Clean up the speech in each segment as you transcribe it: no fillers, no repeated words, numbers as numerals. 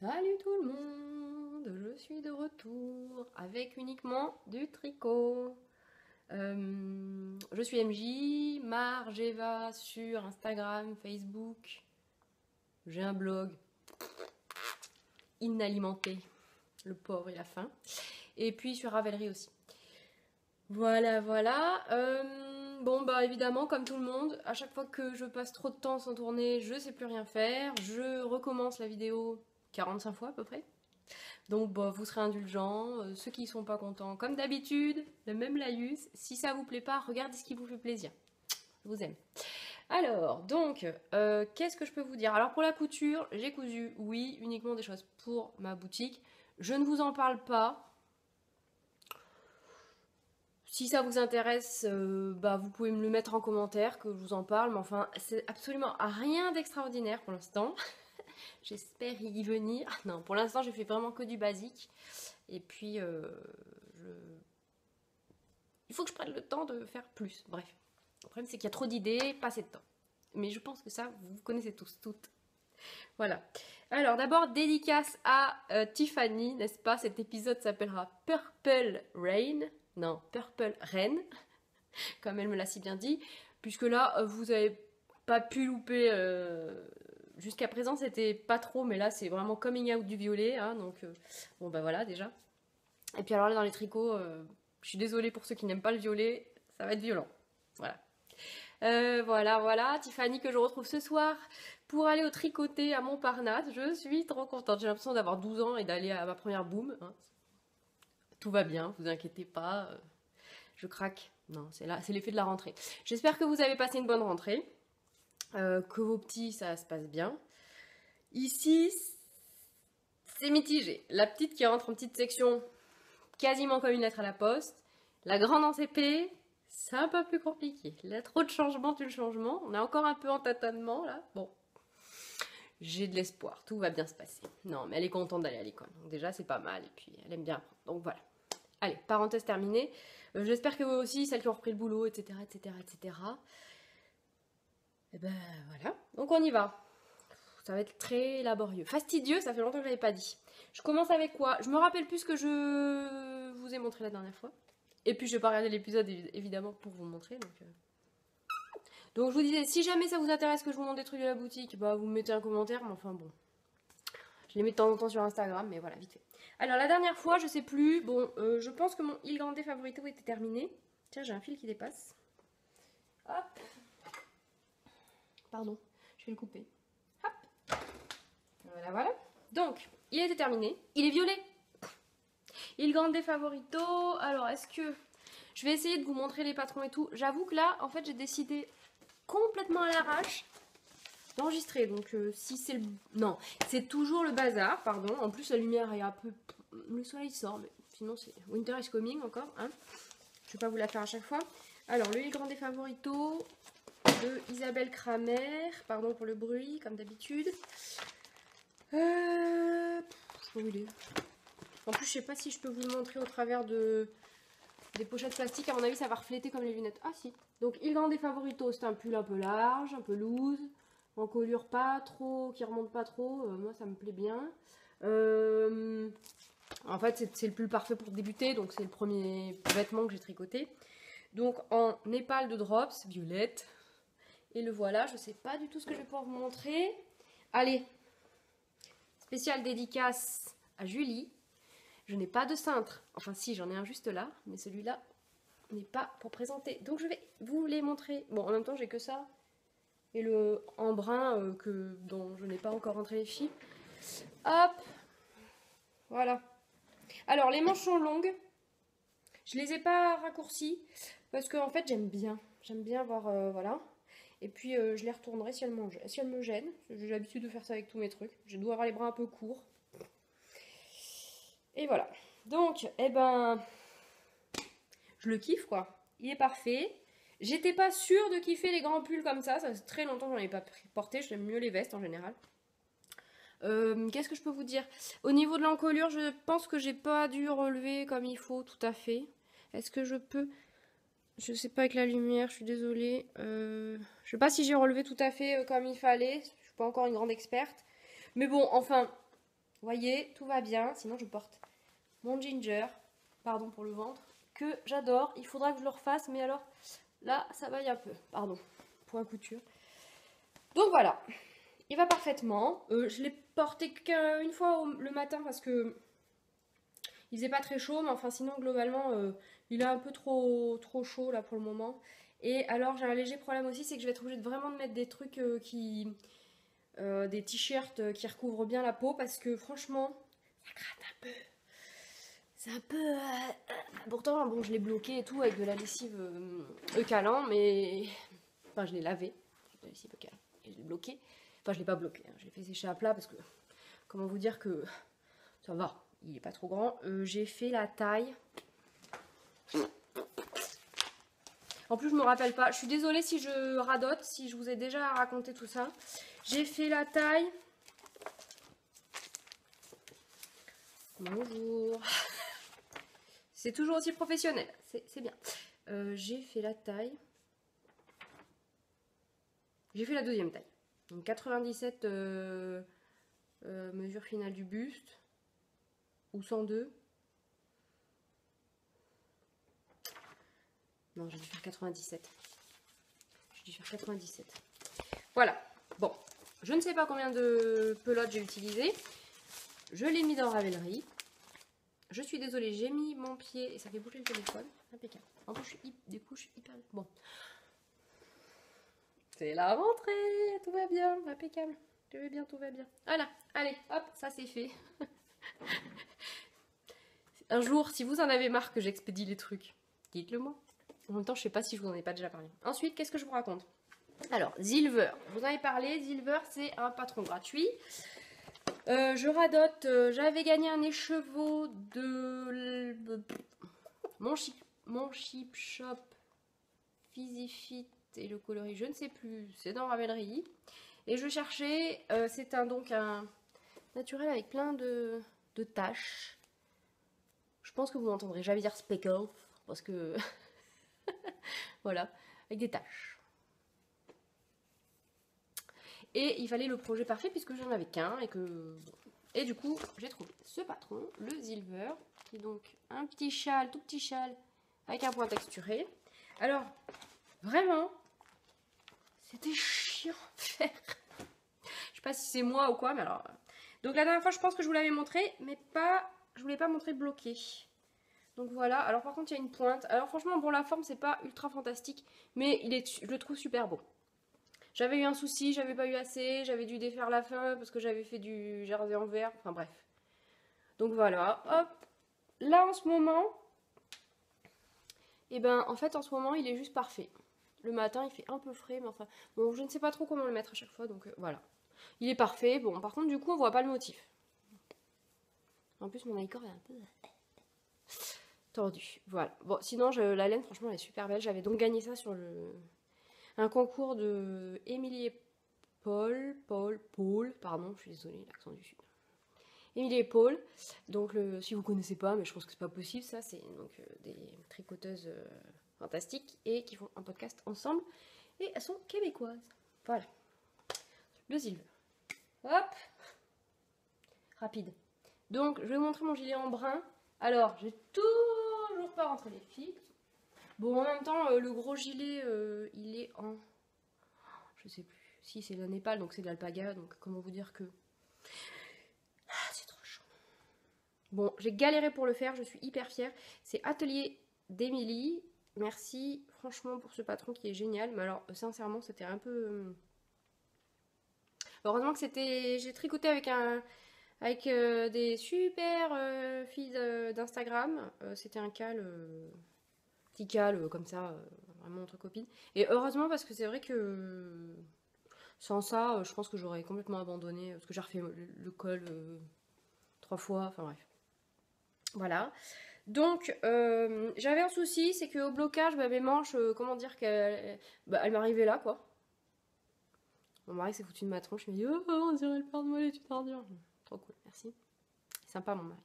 Salut tout le monde, je suis de retour avec uniquement du tricot. Je suis MJ, Margeva sur Instagram, Facebook. J'ai un blog inalimenté, le pauvre il a faim. Et puis sur Ravelry aussi. Voilà, voilà. Bon bah évidemment comme tout le monde, à chaque fois que je passe trop de temps sans tourner, je sais plus rien faire. Je recommence la vidéo 45 fois à peu près. Donc bah, vous serez indulgents, ceux qui ne sont pas contents, comme d'habitude, le même laïus. Si ça vous plaît pas, regardez ce qui vous fait plaisir. Je vous aime. Alors, donc, qu'est-ce que je peux vous dire? Alors pour la couture, j'ai cousu, oui, uniquement des choses pour ma boutique. Je ne vous en parle pas. Si ça vous intéresse, bah, vous pouvez me le mettre en commentaire, que je vous en parle. Mais enfin, c'est absolument rien d'extraordinaire pour l'instant. J'espère y venir. Non, pour l'instant, j'ai fait vraiment que du basique. Et puis, il faut que je prenne le temps de faire plus. Bref, le problème, c'est qu'il y a trop d'idées, pas assez de temps. Mais je pense que ça, vous connaissez tous, toutes. Voilà. Alors, d'abord, dédicace à Tiffany, n'est-ce pas? Cet épisode s'appellera Purple Rain. Non, Purple Rain, comme elle me l'a si bien dit. Puisque là, vous n'avez pas pu louper... Jusqu'à présent, c'était pas trop, mais là, c'est vraiment coming out du violet. Hein, donc, bon, bah voilà, déjà. Et puis alors là, dans les tricots, je suis désolée pour ceux qui n'aiment pas le violet, ça va être violent. Voilà. Voilà, Tiffany que je retrouve ce soir pour aller au tricoté à Montparnasse. Je suis trop contente. J'ai l'impression d'avoir 12 ans et d'aller à ma première boum. Hein. Tout va bien, vous inquiétez pas. Je craque. Non, c'est l'effet de la rentrée. J'espère que vous avez passé une bonne rentrée. Que vos petits, ça se passe bien. Ici, c'est mitigé. La petite qui rentre en petite section, quasiment comme une lettre à la poste. La grande en CP, c'est un peu plus compliqué. Il y a trop de changements, tout le changement. On est encore un peu en tâtonnement là. Bon, j'ai de l'espoir, tout va bien se passer. Non, mais elle est contente d'aller à l'école. Donc déjà, c'est pas mal. Et puis, elle aime bien apprendre. Donc voilà. Allez, parenthèse terminée. J'espère que vous aussi, celles qui ont repris le boulot, etc., etc., etc. Et ben voilà. Donc on y va. Ça va être très laborieux. Fastidieux, ça fait longtemps que je l'avais pas dit. Je commence avec quoi? Je me rappelle plus ce que je vous ai montré la dernière fois. Et puis je vais pas regarder l'épisode évidemment pour vous montrer. Donc je vous disais, si jamais ça vous intéresse que je vous montre des trucs de la boutique, bah vous me mettez un commentaire, mais enfin bon. Je les mets de temps en temps sur Instagram, mais voilà, vite fait. Alors la dernière fois, je sais plus, bon, je pense que mon Il Grande Favorito était terminé. Tiens, j'ai un fil qui dépasse. Hop. Pardon, je vais le couper. Hop. Voilà, voilà. Donc, il était terminé. Il est violet. Il Grande Favorito. Alors, est-ce que... Je vais essayer de vous montrer les patrons et tout. J'avoue que là, en fait, j'ai décidé complètement à l'arrache d'enregistrer. Donc, si c'est le... Non, c'est toujours le bazar, pardon. En plus, la lumière est un peu... Le soleil sort, mais sinon, c'est Winter is coming encore. Hein. Je vais pas vous la faire à chaque fois. Alors, le Il Grande Favorito de Isabelle Kramer. Pardon pour le bruit, comme d'habitude. Je sais pas où il est. En plus, je sais pas si je peux vous le montrer au travers des pochettes plastiques. À mon avis, ça va refléter comme les lunettes. Ah si. Donc, Il Grande Favorito, c'est un pull un peu large, un peu loose. En colure pas trop, qui remonte pas trop. Moi, ça me plaît bien. En fait, c'est le pull parfait pour débuter. Donc, c'est le premier vêtement que j'ai tricoté. Donc, en népal de drops, violette. Et le voilà. Je sais pas du tout ce que je vais pouvoir vous montrer. Allez. Spéciale dédicace à Julie. Je n'ai pas de cintre. Enfin si, j'en ai un juste là. Mais celui-là n'est pas pour présenter. Donc je vais vous les montrer. Bon, en même temps, j'ai que ça. Et le en brun dont je n'ai pas encore rentré les fils. Hop. Voilà. Alors, les manches sont longues. Je les ai pas raccourcies. Parce que en fait, j'aime bien. J'aime bien avoir... voilà. Et puis, je les retournerai si elles me gênent. J'ai l'habitude de faire ça avec tous mes trucs. Je dois avoir les bras un peu courts. Et voilà. Donc, eh ben, je le kiffe, quoi. Il est parfait. J'étais pas sûre de kiffer les grands pulls comme ça. Ça fait très longtemps que j'en ai pas porté. J'aime mieux les vestes en général. Qu'est-ce que je peux vous dire? Au niveau de l'encolure, je pense que j'ai pas dû relever comme il faut, tout à fait. Est-ce que je peux... Je sais pas avec la lumière, je suis désolée. Je sais pas si j'ai relevé tout à fait comme il fallait. Je suis pas encore une grande experte. Mais bon, enfin, voyez, tout va bien. Sinon, je porte mon ginger, pardon pour le ventre, que j'adore. Il faudra que je le refasse, mais alors, là, ça vaille un peu. Pardon, point couture. Donc voilà, il va parfaitement. Je l'ai porté qu'une fois le matin parce que il faisait pas très chaud, mais enfin sinon globalement il est un peu trop chaud là pour le moment. Et alors j'ai un léger problème aussi, c'est que je vais être obligée de vraiment de mettre des trucs des t-shirts qui recouvrent bien la peau parce que franchement ça gratte un peu. C'est un peu... Pourtant bon je l'ai bloqué et tout avec de la lessive Eucalan, mais... Enfin je l'ai lavé avec de la lessive Eucalan et je l'ai bloqué. Enfin je l'ai pas bloqué, hein. Je l'ai fait sécher à plat parce que... Comment vous dire que ça va, il est pas trop grand. J'ai fait la taille. En plus, je me rappelle pas. Je suis désolée si je radote, si je vous ai déjà raconté tout ça. J'ai fait la taille. Bonjour. C'est toujours aussi professionnel. C'est bien. J'ai fait la taille. J'ai fait la deuxième taille. Donc 97 mesure finale du buste. Ou 102. Non, j'ai dû faire 97. J'ai dû faire 97. Voilà. Bon. Je ne sais pas combien de pelotes j'ai utilisé. Je l'ai mis dans Ravelry. Je suis désolée, j'ai mis mon pied et ça fait bouger le téléphone. Impeccable. En plus, du coup, je suis hyper... Bon. C'est la rentrée. Tout va bien. Impeccable. Tout va bien, tout va bien. Voilà. Allez, hop, ça c'est fait. Un jour, si vous en avez marre que j'expédie les trucs, dites-le moi. En même temps, je sais pas si je vous en ai pas déjà parlé. Ensuite, qu'est-ce que je vous raconte? Alors, Zilver. Je vous en ai parlé. Zilver, c'est un patron gratuit. Je radote. J'avais gagné un écheveau de mon chip shop Physifit et le coloris, je ne sais plus. C'est dans Ravelry. Et je cherchais. C'est donc un naturel avec plein de taches. Je pense que vous m'entendrez jamais dire speckle parce que voilà, avec des taches. Et il fallait le projet parfait puisque j'en avais qu'un et que... Et du coup, j'ai trouvé ce patron, le Zilver, qui est donc un petit châle, tout petit châle, avec un point texturé. Alors, vraiment, c'était chiant à faire. Je sais pas si c'est moi ou quoi, mais alors... Donc la dernière fois, je pense que je vous l'avais montré, mais pas... Je vous l'ai pas montré bloqué. Donc voilà, alors par contre il y a une pointe. Alors franchement, bon la forme c'est pas ultra fantastique, mais je le trouve super beau. J'avais eu un souci, j'avais pas eu assez, j'avais dû défaire la fin parce que j'avais fait du jersey en verre, enfin bref. Donc voilà, hop. Là en ce moment, et ben en fait en ce moment il est juste parfait. Le matin il fait un peu frais, mais enfin, bon je ne sais pas trop comment le mettre à chaque fois, donc voilà. Il est parfait, bon par contre du coup on voit pas le motif. En plus mon accord est un peu... tordu. Voilà. Bon, sinon, la laine, franchement, elle est super belle. J'avais donc gagné ça sur un concours de Émilie et Paul, pardon, je suis désolée, l'accent du Sud. Émilie et Paul. Donc, si vous connaissez pas, mais je pense que c'est pas possible, ça, c'est donc des tricoteuses fantastiques et qui font un podcast ensemble. Et elles sont québécoises. Voilà. Le Zilver. Hop. Rapide. Donc, je vais vous montrer mon gilet en brun. Alors, j'ai toujours pas rentré les fils. Bon, en même temps, le gros gilet, il est en... Je sais plus. Si, c'est le Népal, donc c'est de l'alpaga. Donc, comment vous dire que... Ah, c'est trop chaud. Bon, j'ai galéré pour le faire. Je suis hyper fière. C'est Atelier d'Émilie. Merci, franchement, pour ce patron qui est génial. Mais alors, sincèrement, c'était un peu... Heureusement que c'était... J'ai tricoté avec des super filles d'Instagram. C'était un cal, petit cal comme ça, vraiment entre copines. Et heureusement parce que c'est vrai que sans ça, je pense que j'aurais complètement abandonné. Parce que j'ai refait le col 3 fois, enfin bref. Voilà. Donc, j'avais un souci, c'est qu'au blocage, bah, mes manches, comment dire qu'elles elles m'arrivaient là, quoi. Mon mari s'est foutu de ma tronche, il m'a dit « Oh, on dirait le Père Noël et tu t'endures !» Trop cool, merci. Sympa mon mari.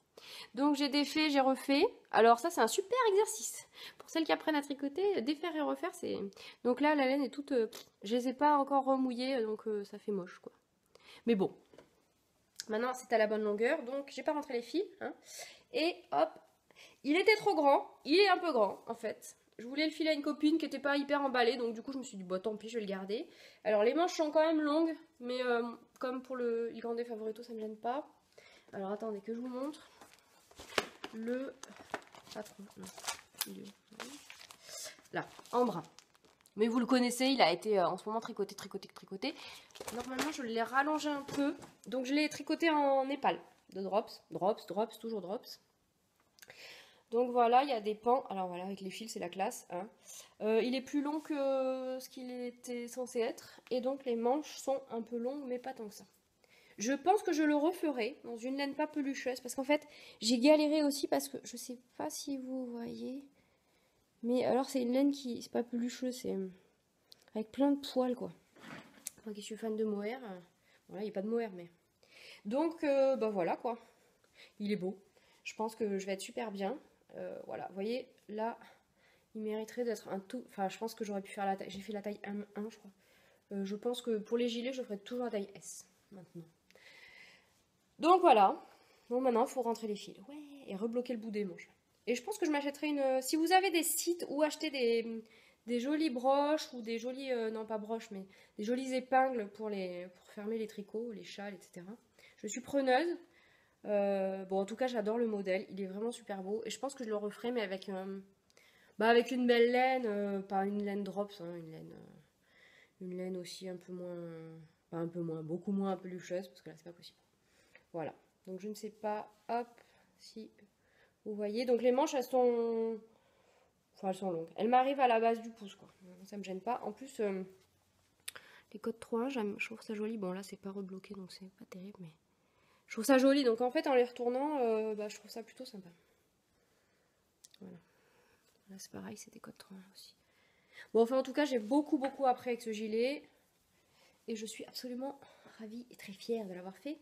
Donc j'ai défait, j'ai refait. Alors ça c'est un super exercice. Pour celles qui apprennent à tricoter, défaire et refaire, c'est... Donc là la laine est toute... je les ai pas encore remouillées, donc ça fait moche quoi. Mais bon. Maintenant, c'est à la bonne longueur, donc j'ai pas rentré les fils. Hein. Et hop, il était trop grand. Il est un peu grand, en fait. Je voulais le filer à une copine qui était pas hyper emballée, donc du coup, je me suis dit, bon, tant pis, je vais le garder. Alors, les manches sont quand même longues, mais comme pour le Il Grande Favorito, ça me gêne pas. Alors, attendez que je vous montre. Le patron. Non. Là, en brun. Mais vous le connaissez, il a été en ce moment tricoté. Normalement, je l'ai rallongé un peu. Donc, je l'ai tricoté en népal de drops. Toujours drops. Donc, voilà, il y a des pans. Alors, voilà, avec les fils, c'est la classe. Hein. Il est plus long que ce qu'il était censé être. Et donc, les manches sont un peu longues, mais pas tant que ça. Je pense que je le referai dans une laine pas pelucheuse. Parce qu'en fait, j'ai galéré aussi parce que je sais pas si vous voyez. Mais alors, c'est une laine qui... C'est pas pelucheux, c'est... Avec plein de poils, quoi. Moi qui suis fan de mohair. Bon, là, il n'y a pas de mohair, mais... Donc, bah voilà, quoi. Il est beau. Je pense que je vais être super bien. Voilà, vous voyez, là, il mériterait d'être un tout... Enfin, je pense que j'aurais pu faire la taille... J'ai fait la taille M1, je crois. Je pense que pour les gilets, je ferai toujours la taille S, maintenant. Donc, voilà. Bon, maintenant, il faut rentrer les fils. Ouais, et rebloquer le bout des manches. Et je pense que je m'achèterai une... Si vous avez des sites où acheter des jolies broches ou des jolies... non, pas broches, mais des jolies épingles pour fermer les tricots, les châles, etc. Je suis preneuse. Bon, en tout cas, j'adore le modèle. Il est vraiment super beau. Et je pense que je le referai, mais avec, avec une belle laine. Pas une laine drops, hein, une laine aussi un peu moins... Pas un peu moins, beaucoup moins pelucheuse, parce que là, c'est pas possible. Voilà. Donc, je ne sais pas, hop, si vous voyez. Donc, les manches, elles sont... Enfin, elles sont longues. Elles m'arrivent à la base du pouce, quoi. Ça me gêne pas. En plus, les codes 3, je trouve ça joli. Bon, là, c'est pas rebloqué, donc c'est pas terrible, mais... Je trouve ça joli. Donc, en fait, en les retournant, je trouve ça plutôt sympa. Voilà. Là, c'est pareil, c'est des codes 3 aussi. Bon, enfin, en tout cas, j'ai beaucoup appris avec ce gilet. Et je suis absolument ravie et très fière de l'avoir fait.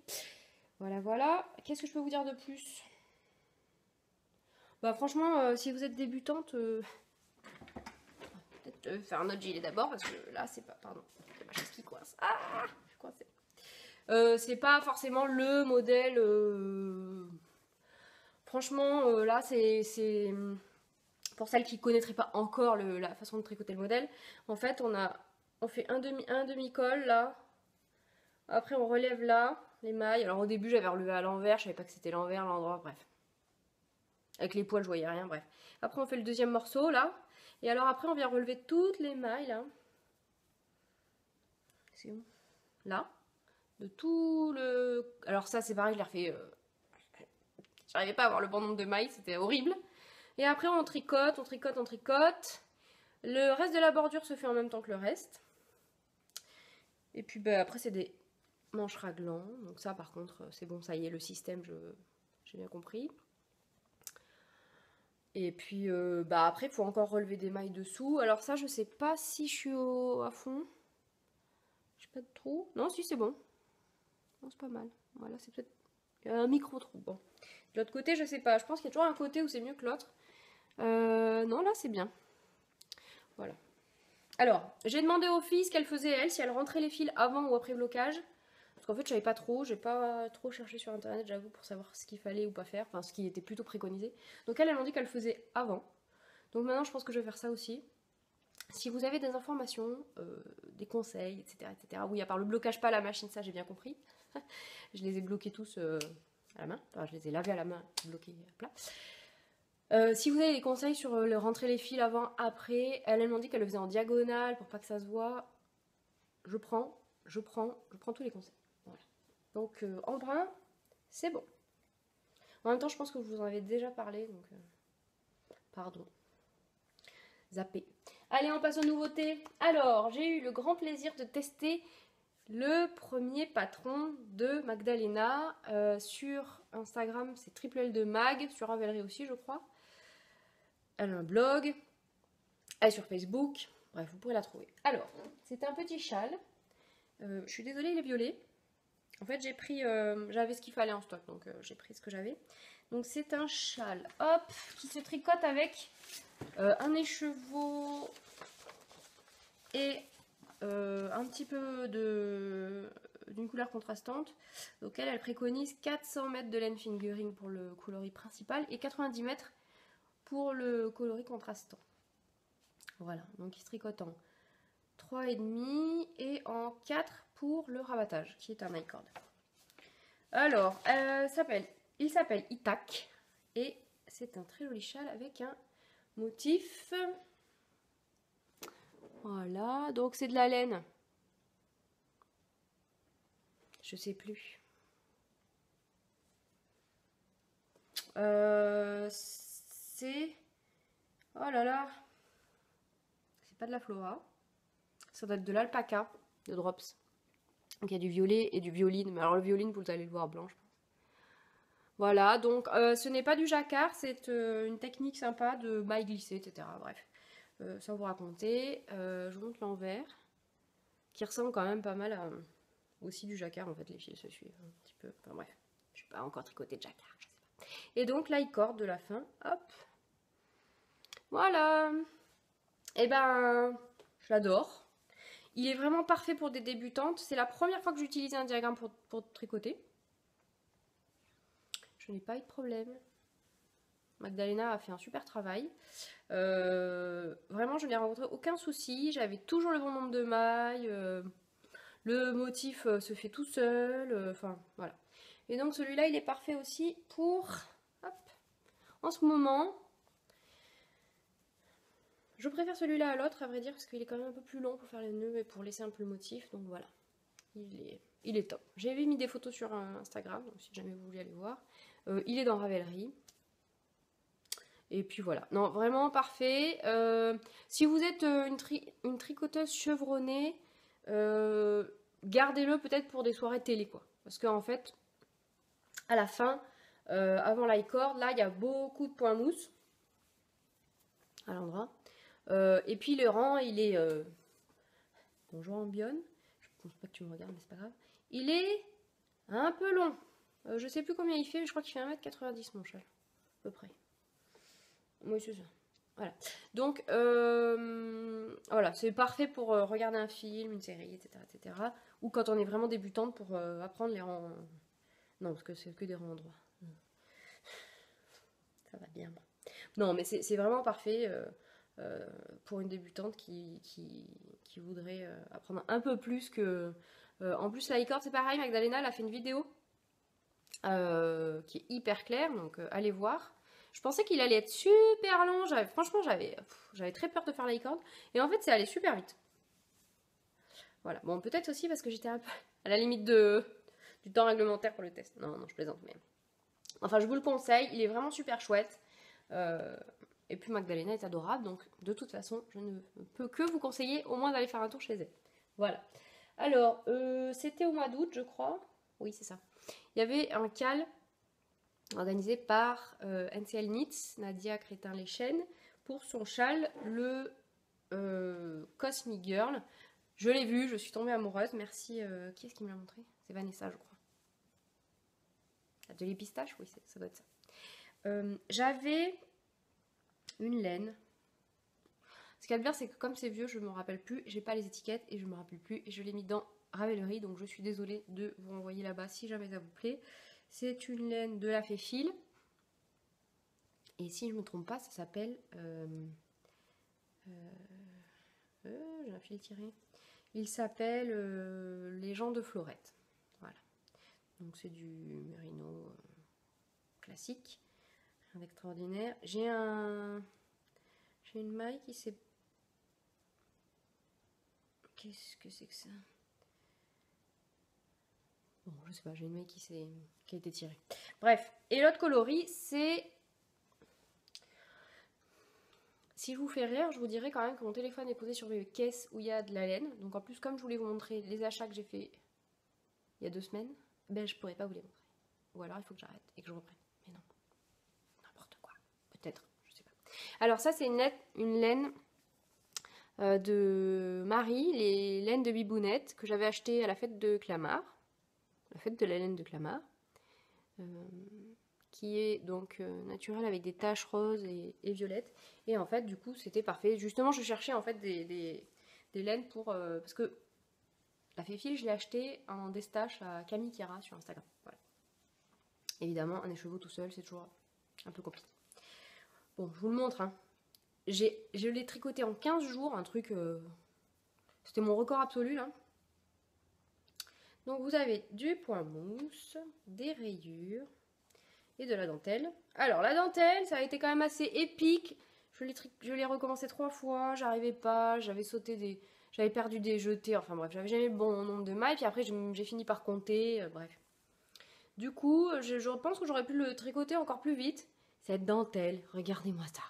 Voilà, voilà. Qu'est-ce que je peux vous dire de plus? Bah franchement, si vous êtes débutante, peut-être faire un autre gilet d'abord, parce que là, c'est pas... Pardon, c'est ma chaise qui coince. Ah, je suis coincée. C'est pas forcément le modèle... Franchement, là, c'est... Pour celles qui ne connaîtraient pas encore la façon de tricoter le modèle, en fait, on fait un demi-col, là. Après, on relève là, les mailles. Alors, au début, j'avais relevé à l'envers. Je savais pas que c'était l'envers, l'endroit, bref. Avec les poils, je voyais rien, bref. Après, on fait le deuxième morceau, là. Et alors, après, on vient relever toutes les mailles, là. C'est où? Là. De tout le... Alors, ça, c'est pareil, je l'ai refait... J'arrivais pas à avoir le bon nombre de mailles, c'était horrible. Et après, on tricote. Le reste de la bordure se fait en même temps que le reste. Et puis, après, c'est des manches raglants. Donc ça, par contre, c'est bon, ça y est, le système, j'ai bien compris. Et puis, après, il faut encore relever des mailles dessous. Alors ça, je sais pas si je suis à fond. J'ai pas de trou. Non, si, c'est bon. Non, c'est pas mal. Voilà, c'est peut-être... Il y a un micro-trou, bon. De l'autre côté, je sais pas. Je pense qu'il y a toujours un côté où c'est mieux que l'autre. Non, là, c'est bien. Voilà. Alors, j'ai demandé aux filles ce qu'elles faisaient, elles, si elles rentraient les fils avant ou après blocage. Parce qu'en fait, je savais pas trop. J'ai pas trop cherché sur Internet, j'avoue, pour savoir ce qu'il fallait ou pas faire. Enfin, ce qui était plutôt préconisé. Donc, elles m'ont dit qu'elles faisaient avant. Donc, maintenant, je pense que je vais faire ça aussi. Si vous avez des informations, des conseils, etc., etc. Oui, à part le blocage pas à la machine, ça, j'ai bien compris. Je les ai bloqués tous à la main. Enfin, je les ai lavés à la main, bloqués à plat. Si vous avez des conseils sur le rentrer les fils avant, après, elles m'ont dit qu'elles le faisaient en diagonale pour pas que ça se voit. Je prends tous les conseils. Voilà. Donc en brun, c'est bon. En même temps, je pense que je vous en avez déjà parlé, donc pardon. Zappé. Allez, on passe aux nouveautés. Alors, j'ai eu le grand plaisir de tester le premier patron de Magdalena sur Instagram, c'est Triple L de Mag, sur Ravelry aussi, je crois. Elle a un blog, elle est sur Facebook, bref, vous pourrez la trouver. Alors, c'est un petit châle. Je suis désolée, il est violet. En fait, j'ai pris, j'avais ce qu'il fallait en stock, donc j'ai pris ce que j'avais. Donc, c'est un châle, hop, qui se tricote avec un écheveau et un petit peu de d'une couleur contrastante. Donc elle préconise 400 mètres de laine fingering pour le coloris principal et 90 mètres pour le coloris contrastant. Voilà, donc il se tricote en 3,5 et en 4 pour le rabattage, qui est un I-cord. Alors, il s'appelle Itak et c'est un très joli châle avec un motif. Voilà, donc c'est de la laine. Je sais plus. C'est... Oh là là. C'est pas de la Flora. Ça doit être de l'alpaca de Drops. Donc il y a du violet et du violine. Mais alors le violine, vous allez le voir blanc, je pense. Voilà, donc ce n'est pas du jacquard, c'est une technique sympa de maille glissée, etc. Bref, sans vous raconter. Je vous montre l'envers, qui ressemble quand même pas mal à aussi du jacquard. En fait, les fils se suivent un petit peu. Enfin bref, je n'ai pas encore tricoté de jacquard, je sais pas. Et donc l'i-cord de la fin, hop. Voilà. Et ben, je l'adore. Il est vraiment parfait pour des débutantes. C'est la première fois que j'utilise un diagramme pour tricoter. Je n'ai pas eu de problème. Magdalena a fait un super travail. Vraiment, je n'ai rencontré aucun souci. J'avais toujours le bon nombre de mailles. Le motif se fait tout seul. Enfin, voilà. Et donc, celui-là, il est parfait aussi pour... Hop. En ce moment, je préfère celui-là à l'autre, à vrai dire, parce qu'il est quand même un peu plus long pour faire les nœuds et pour laisser un peu le motif. Donc, voilà. Il est top. J'avais mis des photos sur Instagram, donc si jamais vous voulez aller voir. Il est dans Ravelry. Et puis voilà. Non, vraiment parfait. Si vous êtes une tricoteuse chevronnée, gardez-le peut-être pour des soirées télé, quoi. Parce qu'en fait, à la fin, avant l'i-cord, là, il y a beaucoup de points mousse à l'endroit. Et puis le rang, il est... Bonjour Ambionne. Je pense pas que tu me regardes, mais c'est pas grave. Il est un peu long. Je sais plus combien il fait, mais je crois qu'il fait 1,90 m mon châle. À peu près. Oui, c'est ça. Voilà. Donc, voilà, c'est parfait pour regarder un film, une série, etc., etc. Ou quand on est vraiment débutante pour apprendre les rangs... Non, parce que c'est que des rangs droits. Ça va bien, moi. Non, mais c'est vraiment parfait pour une débutante qui voudrait apprendre un peu plus que... en plus, l'i-cord, c'est pareil, Magdalena, elle a fait une vidéo qui est hyper claire, donc allez voir. Je pensais qu'il allait être super long. Franchement, j'avais très peur de faire l'i-cord. Et en fait, c'est allé super vite. Voilà. Bon, peut-être aussi parce que j'étais un peu à la limite du temps réglementaire pour le test. Non, non, je plaisante. Mais... Enfin, je vous le conseille. Il est vraiment super chouette. Et puis, Magdalena est adorable. Donc, de toute façon, je ne peux que vous conseiller au moins d'aller faire un tour chez elle. Voilà. Alors, c'était au mois d'août, je crois. Oui, c'est ça. Il y avait un cal organisé par NCL Knits, Nadia Crétin-Leschen, pour son châle, le Cosmic Girl. Je l'ai vu, je suis tombée amoureuse. Merci. Qui est-ce qui me l'a montré? C'est Vanessa, je crois. Atelier pistache? Oui, ça doit être ça. J'avais une laine. Ce qu'il y a de bien, c'est que comme c'est vieux, je ne me rappelle plus. J'ai pas les étiquettes et je ne me rappelle plus. Et je l'ai mis dans Ravelry, donc je suis désolée de vous envoyer là-bas si jamais ça vous plaît. C'est une laine de la Féfil. Et si je ne me trompe pas, ça s'appelle... j'ai un fil tiré. Il s'appelle Les gens de Florette. Voilà. Donc c'est du mérino classique. Rien d'extraordinaire. J'ai une maille qui s'est... Qu'est-ce que c'est que ça? Bon, je sais pas, j'ai une maille qui a été tirée. Bref, et l'autre coloris, c'est... Si je vous fais rire, je vous dirais quand même que mon téléphone est posé sur les caisses où il y a de la laine. Donc en plus, comme je voulais vous montrer les achats que j'ai fait il y a 2 semaines, ben je pourrais pas vous les montrer. Ou alors il faut que j'arrête et que je reprenne. Mais non, n'importe quoi. Peut-être, je sais pas. Alors ça, c'est une laine de Marie, les laines de Bibounette, que j'avais acheté à la fête de Clamart. La fête de la laine de Clamart. Qui est donc naturelle avec des taches roses et violettes. Et en fait, du coup, c'était parfait. Justement, je cherchais en fait des laines pour... parce que la fée-file, je l'ai acheté en destache à Camille Kira sur Instagram. Voilà. Évidemment, un écheveau tout seul, c'est toujours un peu compliqué. Bon, je vous le montre. Hein. Je l'ai tricoté en 15 jours, un truc... c'était mon record absolu, là. Donc, vous avez du point mousse, des rayures et de la dentelle. Alors, la dentelle, ça a été quand même assez épique. Je l'ai recommencé 3 fois, j'arrivais pas, j'avais sauté des... J'avais perdu des jetés, enfin bref, j'avais jamais le bon nombre de mailles, puis après j'ai fini par compter, bref. Du coup, je pense que j'aurais pu le tricoter encore plus vite. Cette dentelle, regardez-moi ça.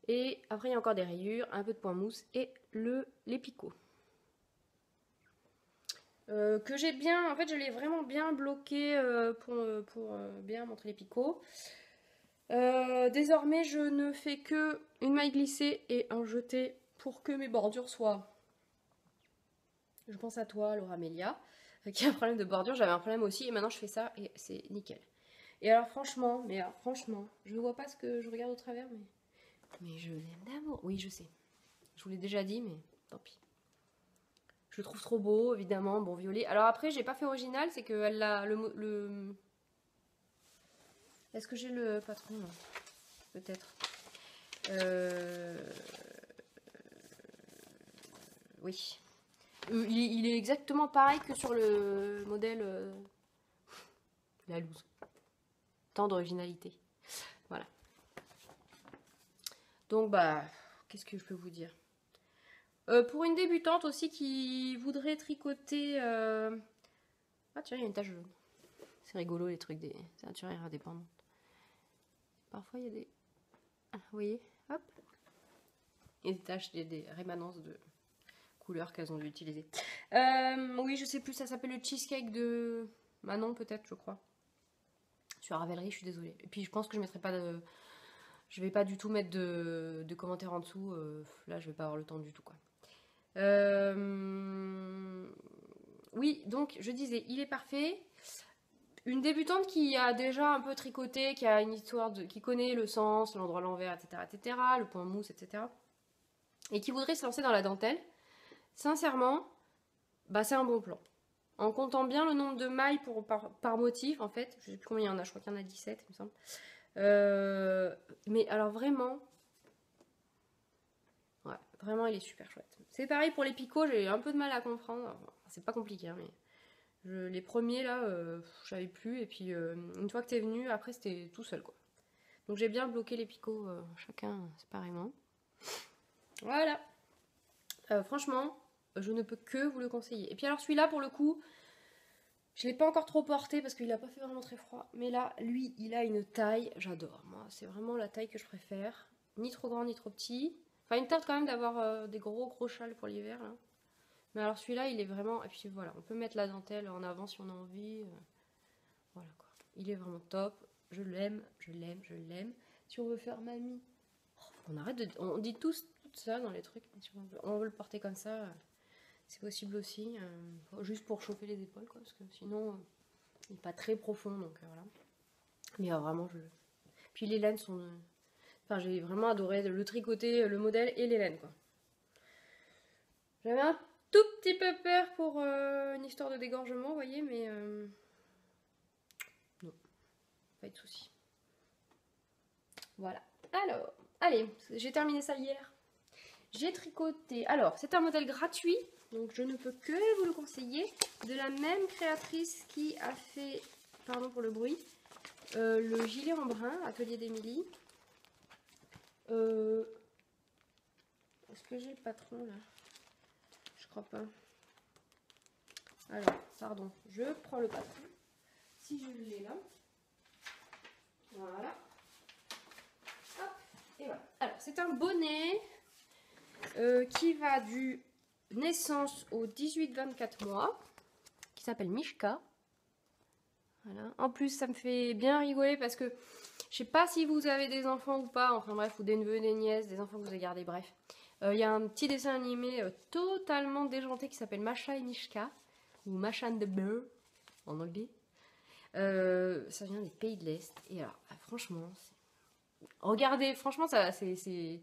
Et après, il y a encore des rayures, un peu de point mousse et les picots. Que j'ai bien, en fait, je l'ai vraiment bien bloqué pour bien montrer les picots. Désormais, je ne fais que une maille glissée et un jeté pour que mes bordures soient... Je pense à toi, Laura Melia, qui a un problème de bordure. J'avais un problème aussi et maintenant je fais ça et c'est nickel. Et alors franchement, je ne vois pas ce que je regarde au travers, mais je l'aime d'amour. Oui, je sais. Je vous l'ai déjà dit, mais tant pis. Je le trouve trop beau, évidemment, bon violet. Alors après, j'ai pas fait original, c'est que elle a le... Est-ce que j'ai le patron là? Peut-être. Oui. Il est exactement pareil que sur le modèle la loose. Tant d'originalité. Voilà. Donc, bah, qu'est-ce que je peux vous dire? Pour une débutante aussi qui voudrait tricoter... Ah tiens, il y a une tache jaune. C'est rigolo les trucs des ceinturières indépendantes. Parfois, il y a des... Ah, vous voyez? Hop. Et des taches, des rémanences de couleurs qu'elles ont dû utiliser. Oui, je sais plus, ça s'appelle le cheesecake de Manon, peut-être, je crois. Sur Ravelry, je suis désolée. Et puis, je pense que je mettrai pas de... Je vais pas du tout mettre de commentaires en dessous. Là, je vais pas avoir le temps du tout, quoi. Oui, donc, je disais, il est parfait. Une débutante qui a déjà un peu tricoté, qui a une histoire qui connaît le sens, l'endroit à l'envers, etc., le point mousse, etc., et qui voudrait se lancer dans la dentelle, sincèrement, bah c'est un bon plan. En comptant bien le nombre de mailles par motif, en fait, je sais plus combien il y en a, je crois qu'il y en a 17, il me semble. Mais alors vraiment, ouais, vraiment il est super chouette. C'est pareil pour les picots, j'ai un peu de mal à comprendre, enfin, c'est pas compliqué, hein, mais... les premiers là, j'avais plus, et puis une fois que t'es venu, après c'était tout seul quoi. Donc j'ai bien bloqué les picots, chacun séparément. Voilà. Franchement, je ne peux que vous le conseiller. Et puis alors celui-là pour le coup, je l'ai pas encore trop porté parce qu'il a pas fait vraiment très froid. Mais là, lui, il a une taille, j'adore. Moi, c'est vraiment la taille que je préfère. Ni trop grand, ni trop petit. Enfin, une tarte quand même d'avoir des gros châles pour l'hiver là. Mais alors celui-là, il est vraiment... Et puis voilà, on peut mettre la dentelle en avant si on a envie. Voilà quoi. Il est vraiment top. Je l'aime, je l'aime, je l'aime. Si on veut faire mamie... On arrête de... On dit tout ça dans les trucs. Si on veut le porter comme ça, c'est possible aussi. Juste pour chauffer les épaules quoi. Parce que sinon, il n'est pas très profond. Donc voilà. Mais vraiment, je... Puis les laines sont... Enfin, j'ai vraiment adoré le tricoter, le modèle et les laines quoi. J'avais un tout petit peu peur pour une histoire de dégorgement, vous voyez, mais non, pas de soucis. Voilà. Alors, allez, j'ai terminé ça hier. J'ai tricoté. Alors, c'est un modèle gratuit, donc je ne peux que vous le conseiller. De la même créatrice qui a fait, pardon pour le bruit, le gilet en brun, Atelier d'Émilie. Est-ce que j'ai le patron là? Je crois pas. Alors, pardon, je prends le patron. Si je l'ai là. Voilà. Hop, et voilà. Alors, c'est un bonnet qui va du naissance au 18-24 mois, qui s'appelle Mishka. Voilà. En plus, ça me fait bien rigoler parce que je sais pas si vous avez des enfants ou pas, enfin bref, ou des neveux, des nièces, des enfants que vous avez gardés, bref. Il y a un petit dessin animé totalement déjanté qui s'appelle Masha et Mishka, ou Masha and the Bear, en anglais. Ça vient des pays de l'Est. Et alors, franchement, regardez, franchement, ça, c'est...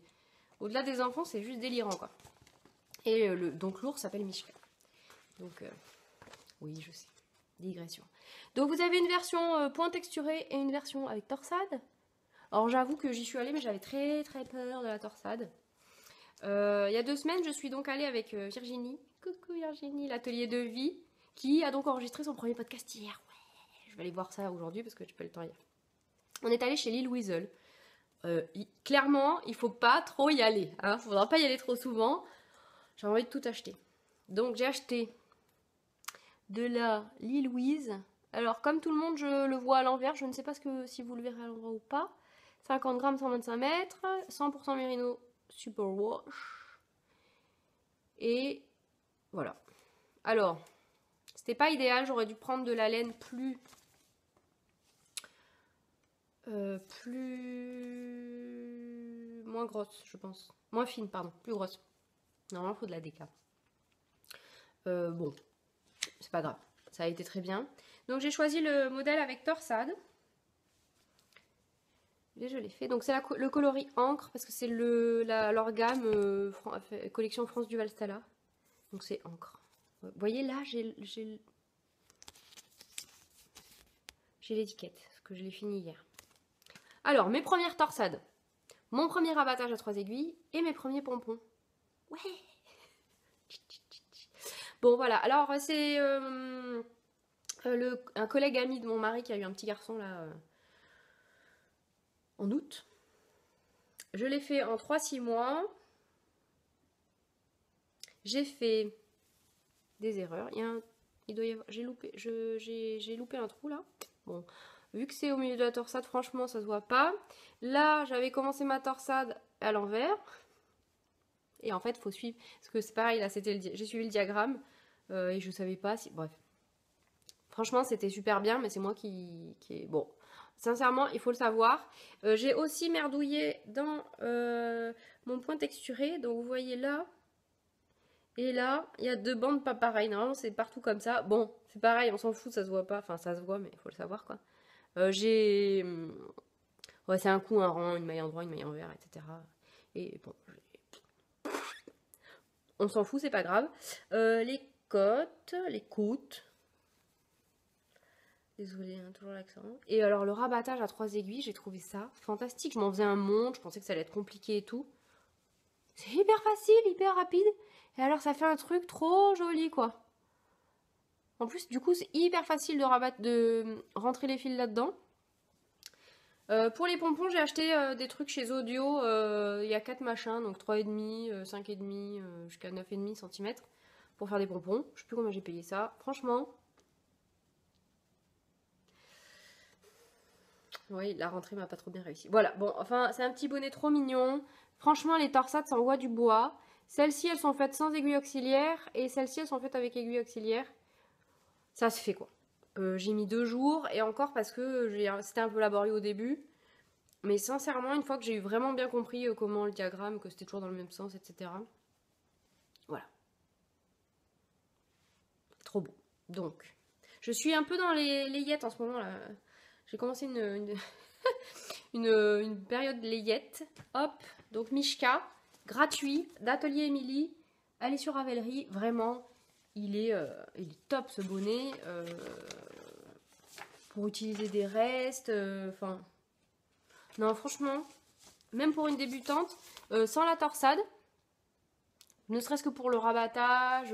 Au-delà des enfants, c'est juste délirant, quoi. Et donc l'ours s'appelle Mishka. Donc, oui, je sais. Digression. Donc, vous avez une version point texturé et une version avec torsade. Alors, j'avoue que j'y suis allée, mais j'avais très très peur de la torsade. Il y a 2 semaines, je suis donc allée avec Virginie. Coucou Virginie, l'atelier de vie, qui a donc enregistré son premier podcast hier. Ouais, je vais aller voir ça aujourd'hui parce que j'ai pas eu le temps hier. On est allé chez Lille Weasel. Clairement, il faut pas trop y aller. Hein, faudra pas y aller trop souvent. J'ai envie de tout acheter. Donc j'ai acheté de la Lille Louise. Alors comme tout le monde, je le vois à l'envers. Je ne sais pas si vous le verrez à l'endroit ou pas. 50 grammes, 125 mètres. 100% Merino Superwash. Et voilà. Alors, c'était pas idéal. J'aurais dû prendre de la laine plus moins grosse, je pense. Moins fine, pardon. Plus grosse. Normalement, il faut de la déca. Bon, c'est pas grave. Ça a été très bien. Donc, j'ai choisi le modèle avec torsade. Et je l'ai fait. Donc, c'est le coloris encre parce que c'est leur gamme collection France du Valstala. Donc, c'est encre. Vous voyez là, j'ai l'étiquette parce que je l'ai fini hier. Alors, mes premières torsades. Mon premier rabattage à 3 aiguilles et mes premiers pompons. Ouais. Bon, voilà. Alors, c'est un collègue ami de mon mari qui a eu un petit garçon là en août. Je l'ai fait en 3-6 mois. J'ai fait des erreurs. Il doit y avoir. J'ai loupé un trou là. Bon, vu que c'est au milieu de la torsade, franchement, ça se voit pas. Là, j'avais commencé ma torsade à l'envers. Et en fait, il faut suivre. Parce que c'est pareil, là, j'ai suivi le diagramme. Et je savais pas si. Bref. Franchement, c'était super bien, mais c'est moi qui est. Bon. Sincèrement, il faut le savoir. J'ai aussi merdouillé dans mon point texturé. Donc, vous voyez là. Et là, il y a 2 bandes pas pareilles. Normalement, c'est partout comme ça. Bon, c'est pareil, on s'en fout, ça se voit pas. Enfin, ça se voit, mais il faut le savoir, quoi. Ouais, c'est un coup, un rang, une maille en droit, une maille en vert, etc. Et bon, on s'en fout, c'est pas grave. Les côtes, les côtes. Désolée, hein, toujours l'accent. Et alors, le rabattage à 3 aiguilles, j'ai trouvé ça fantastique. Je m'en faisais un monde, je pensais que ça allait être compliqué et tout. C'est hyper facile, hyper rapide. Et alors, ça fait un truc trop joli, quoi. En plus, du coup, c'est hyper facile de rentrer les fils là-dedans. Pour les pompons, j'ai acheté des trucs chez Audio. Il y a 4 machins, donc 3,5, 5,5 jusqu'à 9,5 cm pour faire des pompons. Je sais plus combien j'ai payé ça. Franchement, oui, la rentrée m'a pas trop bien réussi. Voilà, bon, enfin, c'est un petit bonnet trop mignon. Franchement, les torsades, ça envoie du bois. Celles-ci, elles sont faites sans aiguille auxiliaire. Et celles-ci, elles sont faites avec aiguille auxiliaire. Ça se fait, quoi. J'ai mis 2 jours. Et encore parce que c'était un peu laborieux au début. Mais sincèrement, une fois que j'ai vraiment bien compris comment le diagramme, que c'était toujours dans le même sens, etc. Voilà. Trop beau. Donc, je suis un peu dans les layettes en ce moment, là. J'ai commencé une période layette. Hop, donc Mishka, gratuit, d'Atelier Émilie. Allez sur Ravelry, vraiment, il est top ce bonnet. Pour utiliser des restes, enfin... non, franchement, même pour une débutante, sans la torsade, ne serait-ce que pour le rabattage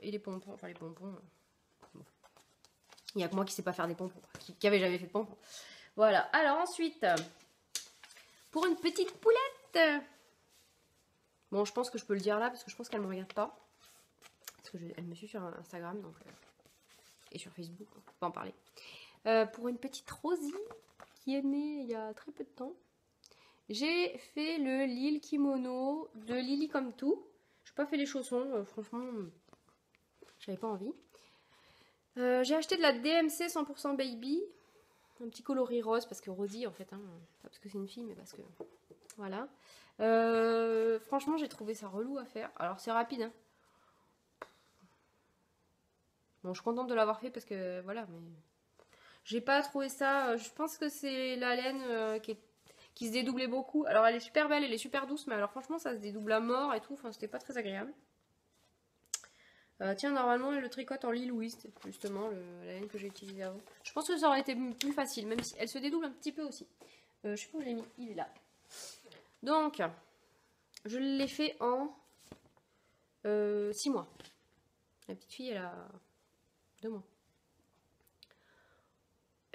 et les pompons, enfin les pompons... il n'y a que moi qui ne sais pas faire des pompons, qui avait jamais fait de pompons. Voilà, alors ensuite, pour une petite poulette. Bon, je pense que je peux le dire là, parce que je pense qu'elle ne me regarde pas. Parce qu'elle me suit sur Instagram, donc, et sur Facebook, on ne peut pas en parler. Pour une petite Rosie, qui est née il y a très peu de temps, j'ai fait le Lille Kimono de Lily comme tout. Je n'ai pas fait les chaussons, franchement, j'avais pas envie. J'ai acheté de la DMC 100% Baby, un petit coloris rose, parce que Rosie en fait, hein, pas parce que c'est une fille, mais parce que voilà. Franchement, j'ai trouvé ça relou à faire. Alors c'est rapide, hein. Bon, je suis contente de l'avoir fait parce que voilà, mais j'ai pas trouvé ça. Je pense que c'est la laine qui se dédoublait beaucoup. Alors elle est super belle, elle est super douce, mais alors franchement, ça se dédouble à mort et tout. Enfin, c'était pas très agréable. Tiens, normalement, elle le tricote en Lille Louise, justement, la laine que j'ai utilisée avant. Je pense que ça aurait été plus facile, même si elle se dédouble un petit peu aussi. Je sais pas où je l'ai mis, il est là. Donc, je l'ai fait en 6 mois. La petite fille, elle a 2 mois.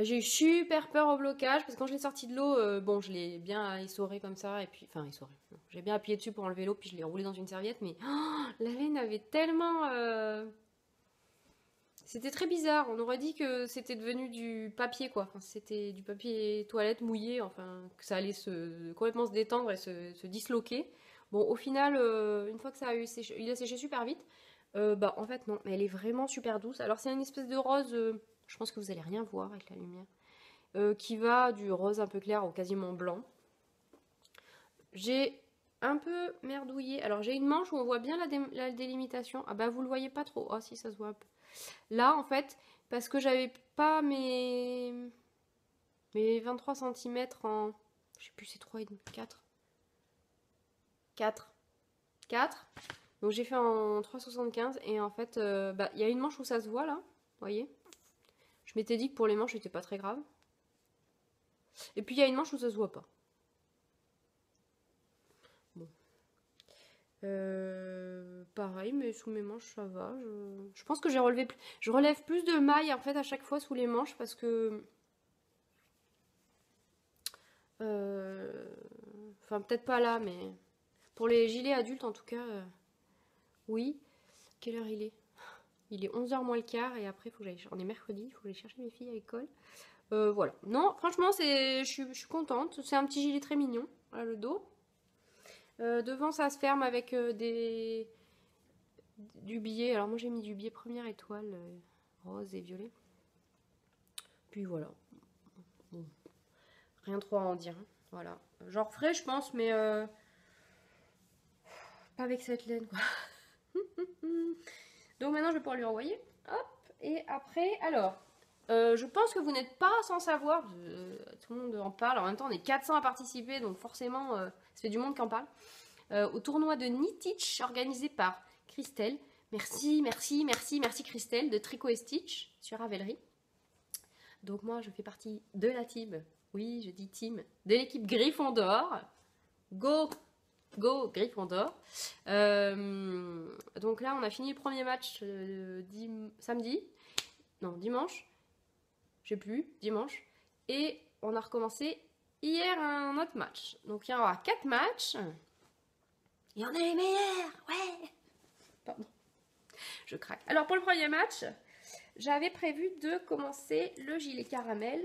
J'ai eu super peur au blocage parce que quand je l'ai sorti de l'eau, bon, je l'ai bien essoré comme ça et puis, enfin, essoré. J'ai bien appuyé dessus pour enlever l'eau puis je l'ai roulé dans une serviette, mais la laine avait tellement, c'était très bizarre. On aurait dit que c'était devenu du papier quoi. Enfin, c'était du papier toilette mouillé, enfin, que ça allait complètement se détendre et se disloquer. Bon, au final, une fois que ça a eu séché, il a séché super vite. Bah, en fait, non, mais elle est vraiment super douce. Alors, c'est une espèce de rose. Je pense que vous allez rien voir avec la lumière, qui va du rose un peu clair au quasiment blanc. J'ai un peu merdouillé. Alors j'ai une manche où on voit bien la délimitation. Ah bah vous le voyez pas trop. Ah si, ça se voit un peu. Là en fait, parce que j'avais pas mes 23 cm en... Je sais plus, c'est 3,5, 4. Donc j'ai fait en 3,75 et en fait, bah il y a une manche où ça se voit là, vous voyez. Je m'étais dit que pour les manches c'était pas très grave. Et puis il y a une manche où ça se voit pas. Bon. Pareil, mais sous mes manches ça va. Je pense que je relève plus de mailles en fait à chaque fois sous les manches parce que... Enfin peut-être pas là, mais pour les gilets adultes en tout cas, oui. Quelle heure il est? Il est 11h moins le quart et après, on est mercredi, il faut que j'aille chercher mes filles à l'école. Voilà. Non, franchement, je suis contente. C'est un petit gilet très mignon. Voilà le dos. Devant, ça se ferme avec du billet. Alors moi, j'ai mis du billet première étoile, rose et violet. Puis voilà. Bon. Rien trop à en dire. Hein. Voilà. Genre frais, je pense, mais pas avec cette laine, quoi. Donc maintenant, je vais pouvoir lui envoyer. Hop. Et après, alors... je pense que vous n'êtes pas sans savoir, tout le monde en parle, en même temps on est 400 à participer, donc forcément ça fait du monde qui en parle, au tournoi de Knitich organisé par Christelle. Merci Christelle de Tricot et Stitch sur Ravelry. Donc moi je fais partie de la team, oui je dis team, de l'équipe Gryffondor. Go Gryffondor. Donc là on a fini le premier match dimanche. Je sais plus, dimanche. Et on a recommencé hier un autre match. Donc il y aura 4 matchs. Et on est les meilleurs, ouais. Pardon, je craque. Alors pour le premier match, j'avais prévu de commencer le gilet caramel.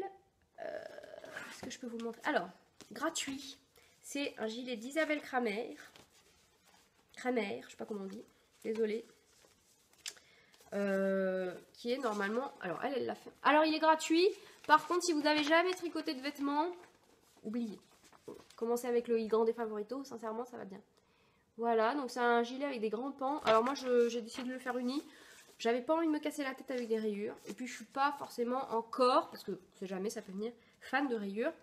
Est-ce que je peux vous montrer? Alors, gratuit. C'est un gilet d'Isabelle Kramer. Kramer, je sais pas comment on dit. Désolée. Qui est normalement... Alors, elle l'a fait. Alors, il est gratuit. Par contre, si vous n'avez jamais tricoté de vêtements, oubliez. Commencez avec le grand des favoritos. Sincèrement, ça va bien. Voilà, donc c'est un gilet avec des grands pans. Alors moi, j'ai décidé de le faire uni. J'avais pas envie de me casser la tête avec des rayures. Et puis, je suis pas forcément encore, parce que on sait jamais, ça peut venir, fan de rayures.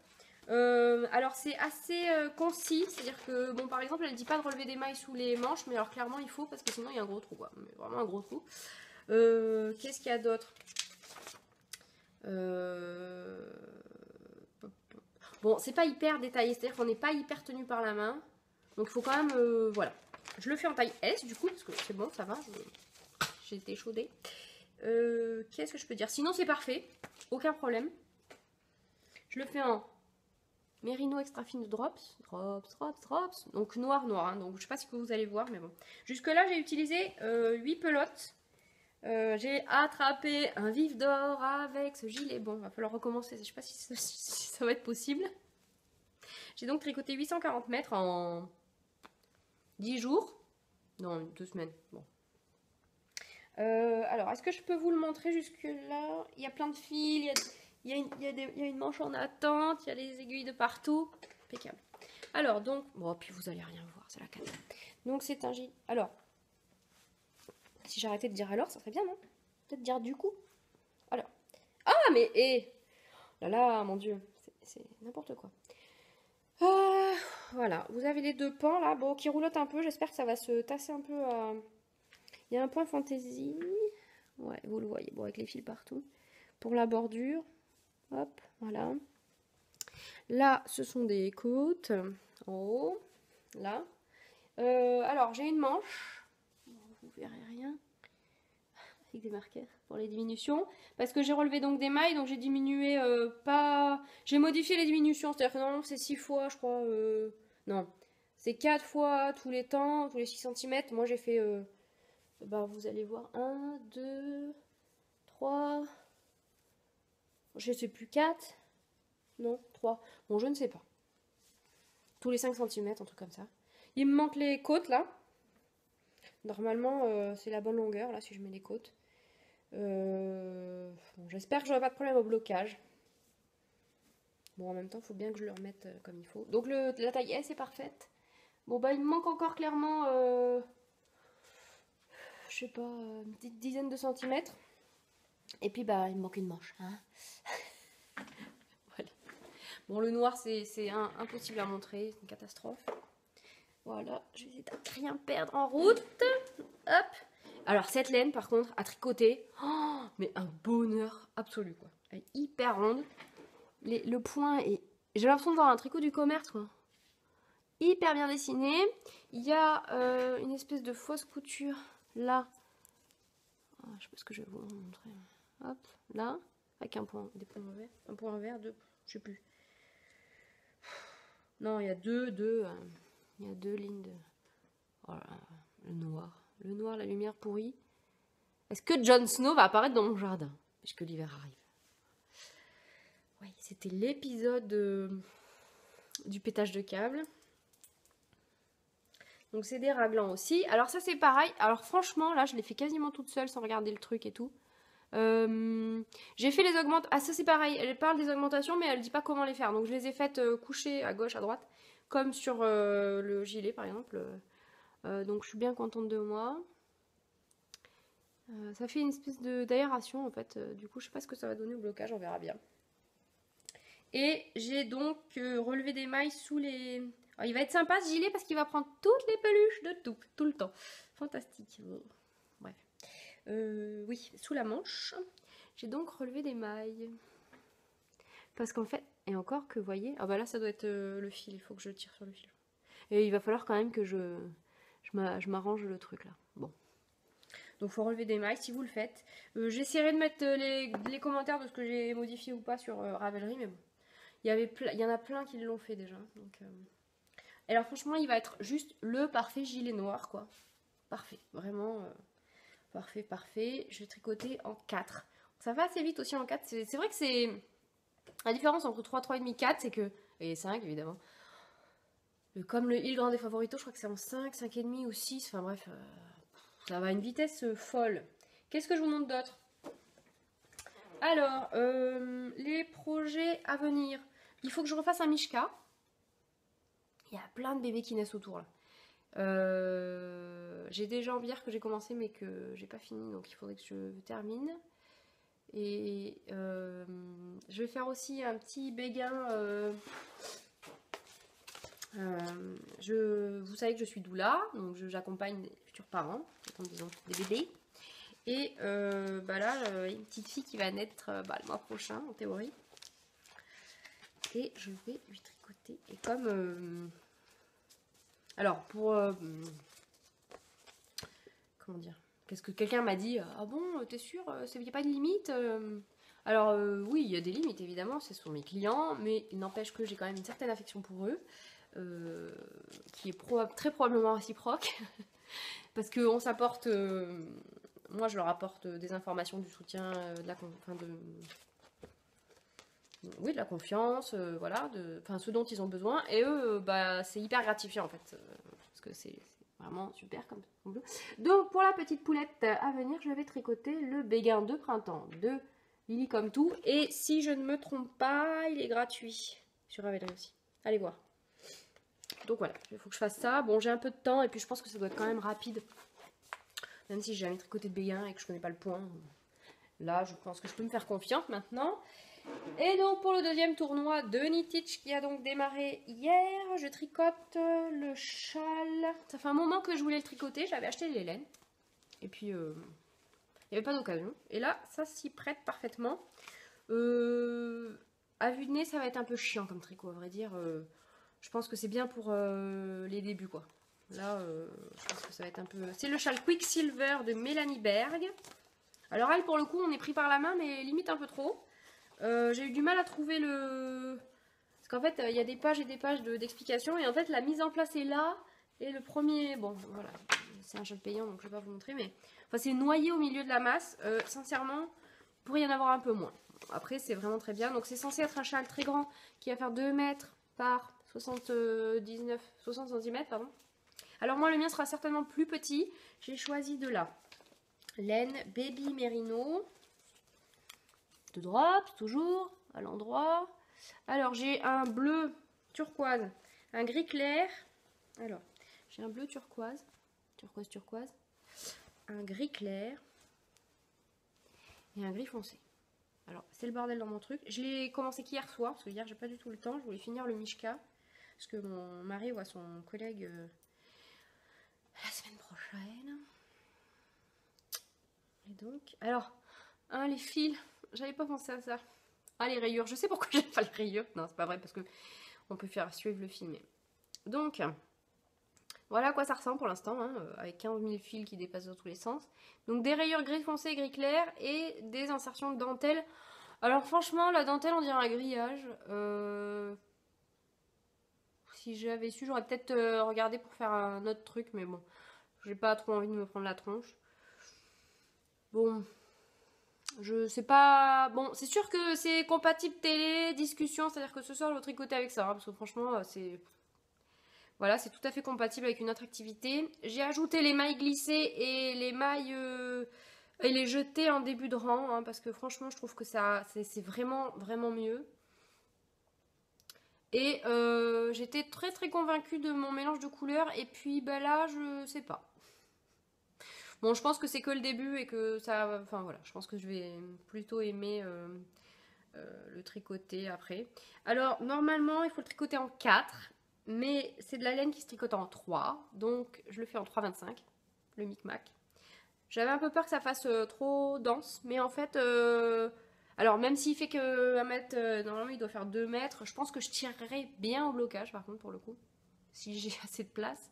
Alors, c'est assez concis. C'est-à-dire que, bon, par exemple, elle dit pas de relever des mailles sous les manches. Mais alors, clairement, il faut, parce que sinon, il y a un gros trou, quoi. Mais vraiment un gros trou. Qu'est-ce qu'il y a d'autre? Bon, c'est pas hyper détaillé, c'est-à-dire qu'on n'est pas hyper tenu par la main. Donc il faut quand même... voilà. Je le fais en taille S du coup, parce que c'est bon, ça va. J'ai été échaudée. Qu'est-ce que je peux dire? Sinon c'est parfait, aucun problème. Je le fais en Merino Extra Fine Drops. Drops. Donc noir. Hein. Donc je sais pas si vous allez voir, mais bon. Jusque là j'ai utilisé 8 pelotes. J'ai attrapé un vif d'or avec ce gilet. Bon, va falloir recommencer. Je sais pas si ça va être possible. J'ai donc tricoté 840 mètres en 10 jours. Non, 2 semaines. Bon. Alors, est-ce que je peux vous le montrer jusque là? Il y a plein de fils. Il y a une manche en attente. Il y a les aiguilles de partout. Impeccable. Alors, donc... Bon, puis vous allez rien voir. C'est la cata. Donc, c'est un gilet... Alors... Si j'arrêtais de dire alors, ça serait bien, non? Peut-être dire du coup. Alors. Ah, mais... Là, mon Dieu. C'est n'importe quoi. Voilà. Vous avez les 2 pans, là. Bon, qui roulotent un peu. J'espère que ça va se tasser un peu. Il y a un point fantaisie. Ouais, vous le voyez, bon, avec les fils partout. Pour la bordure, hop, voilà. Là, ce sont des côtes en haut, là. Alors, j'ai une manche. Vous verrez rien. Avec des marqueurs pour les diminutions. Parce que j'ai relevé donc des mailles, donc j'ai diminué pas... J'ai modifié les diminutions, c'est-à-dire que normalement c'est 6 fois, je crois. Non, c'est 4 fois tous les temps, tous les 6 cm. Moi j'ai fait... bah, vous allez voir, 1, 2, 3... Je sais plus, 4... Non, 3. Bon, je ne sais pas. Tous les 5 cm, un truc comme ça. Il me manque les côtes, là. Normalement, c'est la bonne longueur, là, si je mets les côtes. Bon, j'espère que j'aurai pas de problème au blocage. Bon, en même temps, il faut bien que je le remette comme il faut. Donc, la taille S est parfaite. Bon, bah, il me manque encore clairement... je sais pas, une petite dizaine de centimètres. Et puis, bah, il me manque une manche. Hein. Voilà. Bon, le noir, c'est impossible à montrer. C'est une catastrophe. Voilà, je vais essayer de rien perdre en route. Hop. Alors, cette laine, par contre, à tricoter, oh, mais un bonheur absolu, quoi. Elle est hyper ronde. Le point est... J'ai l'impression de voir un tricot du commerce, quoi. Hyper bien dessiné. Il y a une espèce de fausse couture, là. Oh, je sais pas ce que je vais vous montrer. Hop, là. Avec un point, des points verts. Un point vert, deux, je sais plus. Non, il y a il y a deux lignes de... Oh là, le noir. Le noir, la lumière pourrie. Est-ce que Jon Snow va apparaître dans mon jardin puisque l'hiver arrive? Oui, c'était l'épisode du pétage de câble. Donc c'est des raglans aussi. Alors ça c'est pareil. Alors franchement, là je l'ai fait quasiment toute seule sans regarder le truc et tout. J'ai fait les augmentations. Ah ça c'est pareil, elle parle des augmentations mais elle dit pas comment les faire. Donc je les ai faites coucher à gauche, à droite. Comme sur le gilet par exemple. Donc je suis bien contente de moi. Ça fait une espèce d'aération en fait. Du coup je sais pas ce que ça va donner au blocage, on verra bien. Et j'ai donc relevé des mailles sous les... Alors, il va être sympa ce gilet parce qu'il va prendre toutes les peluches de tout le temps. Fantastique. Bon, bref. Oui, sous la manche, j'ai donc relevé des mailles. Parce qu'en fait, et encore que vous voyez... Ah bah là ça doit être le fil, il faut que je tire sur le fil. Et il va falloir quand même que je m'arrange le truc là. Bon. Donc il faut relever des mailles si vous le faites. J'essaierai de mettre les commentaires de ce que j'ai modifié ou pas sur Ravelry, mais bon. Il y en a plein qui l'ont fait déjà. Donc, alors franchement, il va être juste le parfait gilet noir, quoi. Parfait, vraiment parfait, parfait. Je vais tricoter en 4. Ça va assez vite aussi en 4. C'est vrai que c'est... La différence entre 3, 3,5, 4, c'est que... Et 5, évidemment. Comme le Il Grande Favorito, je crois que c'est en 5, 5,5 ou 6. Enfin bref, ça va à une vitesse folle. Qu'est-ce que je vous montre d'autre? Alors, les projets à venir. Il faut que je refasse un Mishka. Il y a plein de bébés qui naissent autour là. J'ai des jambières que j'ai commencé mais que j'ai pas fini, donc il faudrait que je termine. Et je vais faire aussi un petit béguin. Vous savez que je suis doula, donc j'accompagne les futurs parents en disant des bébés. Et bah là, une petite fille qui va naître le mois prochain en théorie. Et je vais lui tricoter. Et comme... alors, pour... comment dire? Parce que quelqu'un m'a dit, ah bon, t'es sûr, il n'y a pas de limite? Alors, oui, il y a des limites, évidemment, ce sont mes clients, mais il n'empêche que j'ai quand même une certaine affection pour eux, qui est très probablement réciproque, parce qu'on s'apporte... moi, je leur apporte des informations, du soutien, de la confiance, voilà, ce dont ils ont besoin. Et eux, bah, c'est hyper gratifiant en fait, parce que c'est vraiment super comme bleu. Donc pour la petite poulette à venir, je vais tricoter le béguin de printemps de Lily Comme Tout. Et si je ne me trompe pas, il est gratuit sur Ravelry aussi. Allez voir. Donc voilà, il faut que je fasse ça. Bon, j'ai un peu de temps et puis je pense que ça doit être quand même rapide. Même si j'ai jamais tricoté de béguin et que je connais pas le point. Là, je pense que je peux me faire confiance maintenant. Et donc pour le deuxième tournoi de Knitich qui a donc démarré hier, je tricote le châle. Ça fait un moment que je voulais le tricoter, j'avais acheté les laines. Et puis, il n'y avait pas d'occasion. Et là, ça s'y prête parfaitement. À vue de nez, ça va être un peu chiant comme tricot, à vrai dire. Je pense que c'est bien pour les débuts, quoi. Là, je pense que ça va être un peu... C'est le châle Quicksilver de Mélanie Berg. Alors elle, pour le coup, on est pris par la main, mais limite un peu trop. J'ai eu du mal à trouver le... Parce qu'en fait, il y a des pages et des pages d'explications. Et en fait, la mise en place est là. Et le premier... Bon, voilà. C'est un châle payant, donc je ne vais pas vous montrer. Mais enfin, c'est noyé au milieu de la masse. Sincèrement, il pourrait y en avoir un peu moins. Après, c'est vraiment très bien. Donc, c'est censé être un châle très grand qui va faire 2 mètres par 60 cm. Pardon. Alors, moi, le mien sera certainement plus petit. J'ai choisi de la laine Baby Merino. De drops, toujours, à l'endroit. Alors, j'ai un bleu turquoise, un gris clair. Alors, j'ai un bleu turquoise, turquoise, un gris clair et un gris foncé. Alors, c'est le bordel dans mon truc. Je l'ai commencé qu'hier soir, parce que hier, j'ai pas du tout le temps. Je voulais finir le Mishka, parce que mon mari voit son collègue la semaine prochaine. Et donc, alors, hein, les fils, j'avais pas pensé à ça. Ah, les rayures, je sais pourquoi j'aime pas les rayures. Non, c'est pas vrai, parce que on peut faire suivre le film. Donc, voilà à quoi ça ressemble pour l'instant, hein, avec 15 000 fils qui dépassent dans tous les sens. Donc, des rayures gris foncé, gris clair, et des insertions de dentelle. Alors, franchement, la dentelle, on dirait un grillage. Si j'avais su, j'aurais peut-être regardé pour faire un autre truc, mais bon, j'ai pas trop envie de me prendre la tronche. Bon, je sais pas. Bon, c'est sûr que c'est compatible télé, discussion, c'est-à-dire que ce soir je vais tricoter avec ça, hein, parce que franchement, c'est. Voilà, c'est tout à fait compatible avec une autre activité. J'ai ajouté les mailles glissées et les mailles. Et les jetées en début de rang, hein, parce que franchement, je trouve que ça, c'est vraiment, vraiment mieux. Et j'étais très très convaincue de mon mélange de couleurs, et puis bah là, je sais pas. Bon, je pense que c'est que le début et que ça... Enfin voilà, je pense que je vais plutôt aimer le tricoter après. Alors, normalement, il faut le tricoter en 4, mais c'est de la laine qui se tricote en 3, donc je le fais en 3,25, le micmac. J'avais un peu peur que ça fasse trop dense, mais en fait... alors, même s'il fait que 1 mètre, normalement il doit faire 2 mètres, je pense que je tirerai bien au blocage, par contre, pour le coup, si j'ai assez de place.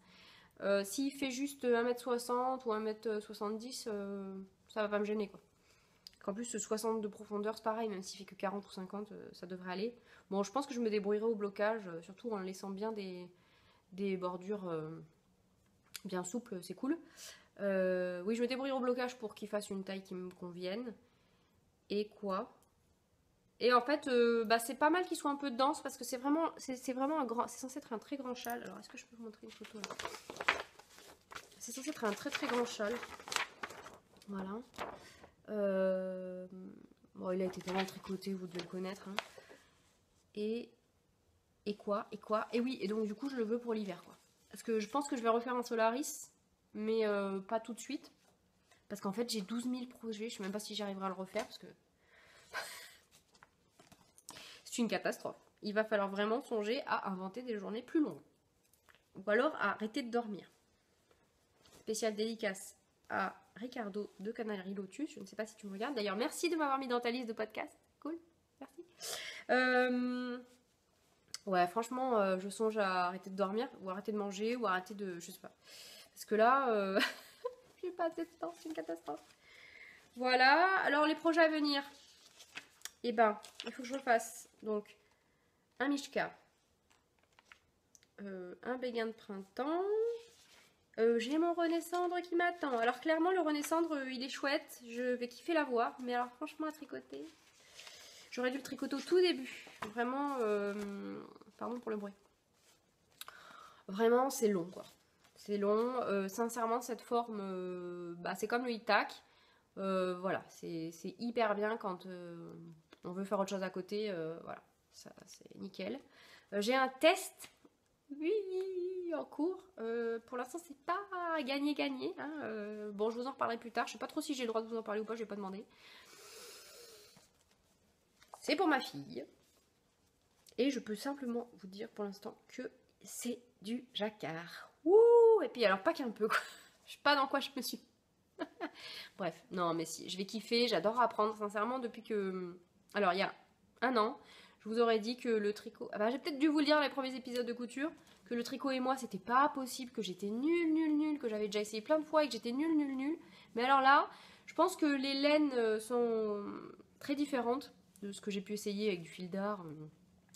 S'il fait juste 1,60 m ou 1,70 m, ça va pas me gêner, quoi. En plus, 60 de profondeur, c'est pareil, même s'il fait que 40 ou 50, ça devrait aller. Bon, je pense que je me débrouillerai au blocage, surtout en laissant bien des bordures bien souples, c'est cool. Oui, je me débrouillerai au blocage pour qu'il fasse une taille qui me convienne. Et quoi? Et en fait, bah, c'est pas mal qu'il soit un peu dense parce que c'est vraiment un grand. C'est censé être un très grand châle. Alors, est-ce que je peux vous montrer une photo là? C'est censé être un très très grand châle. Voilà. Bon, il a été tellement tricoté, vous devez le connaître. Hein. Et quoi? Et oui, et donc du coup, je le veux pour l'hiver, quoi. Parce que je pense que je vais refaire un Solaris, mais pas tout de suite. Parce qu'en fait, j'ai 12 000 projets. Je sais même pas si j'arriverai à le refaire parce que c'est une catastrophe. Il va falloir vraiment songer à inventer des journées plus longues. Ou alors à arrêter de dormir. Spéciale dédicace à Ricardo de Canalerie Lotus. Je ne sais pas si tu me regardes. D'ailleurs, merci de m'avoir mis dans ta liste de podcasts. Cool, merci. Ouais, franchement, je songe à arrêter de dormir, ou arrêter de manger, ou arrêter de... Je sais pas. Parce que là, j'ai pas assez de temps, c'est une catastrophe. Voilà, alors les projets à venir. Eh ben, il faut que je refasse donc un Mishka, un béguin de printemps. J'ai mon René Cendre qui m'attend. Alors clairement, le René Cendre, il est chouette. Je vais kiffer la voir. Mais alors franchement, à tricoter, j'aurais dû le tricoter au tout début. Vraiment, pardon pour le bruit. Vraiment, c'est long, quoi. C'est long. Sincèrement, cette forme, bah, c'est comme le Hitac. Voilà, c'est hyper bien quand on veut faire autre chose à côté. Voilà, ça c'est nickel. J'ai un test, oui, en cours. Pour l'instant, c'est pas gagné-gagné. Hein. Bon, je vous en reparlerai plus tard. Je sais pas trop si j'ai le droit de vous en parler ou pas, je vais pas demander. C'est pour ma fille. Et je peux simplement vous dire pour l'instant que c'est du jacquard. Ouh, et puis alors pas qu'un peu, quoi. Je sais pas dans quoi je me suis... Bref, non mais si, je vais kiffer, j'adore apprendre sincèrement depuis que... Alors il y a un an, je vous aurais dit que le tricot... Ah bah, j'ai peut-être dû vous le dire dans les premiers épisodes de couture, que le tricot et moi c'était pas possible, que j'étais nulle, que j'avais déjà essayé plein de fois et que j'étais nulle. Mais alors là, je pense que les laines sont très différentes de ce que j'ai pu essayer avec du fil d'art.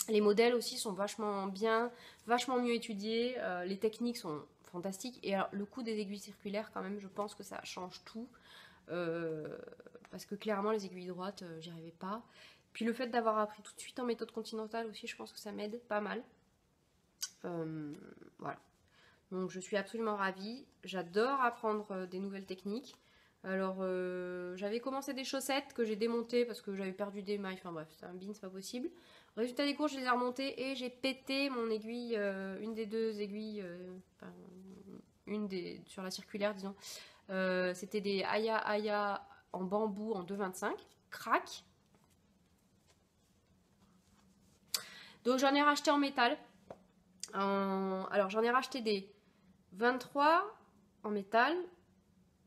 Les modèles aussi sont vachement bien, vachement mieux étudiés, les techniques sont fantastiques. Et alors, le coup des aiguilles circulaires quand même, je pense que ça change tout. Parce que clairement les aiguilles droites, j'y arrivais pas. Puis le fait d'avoir appris tout de suite en méthode continentale aussi, je pense que ça m'aide pas mal. Voilà. Donc je suis absolument ravie. J'adore apprendre des nouvelles techniques. Alors j'avais commencé des chaussettes que j'ai démontées parce que j'avais perdu des mailles. Enfin bref, c'est un bin, c'est pas possible. Résultat des courses, je les ai remontées et j'ai pété mon aiguille, une des deux aiguilles, enfin, sur la circulaire disons. C'était des Aya en bambou en 2,25. Crac. Donc j'en ai racheté en métal. Alors j'en ai racheté des 23 en métal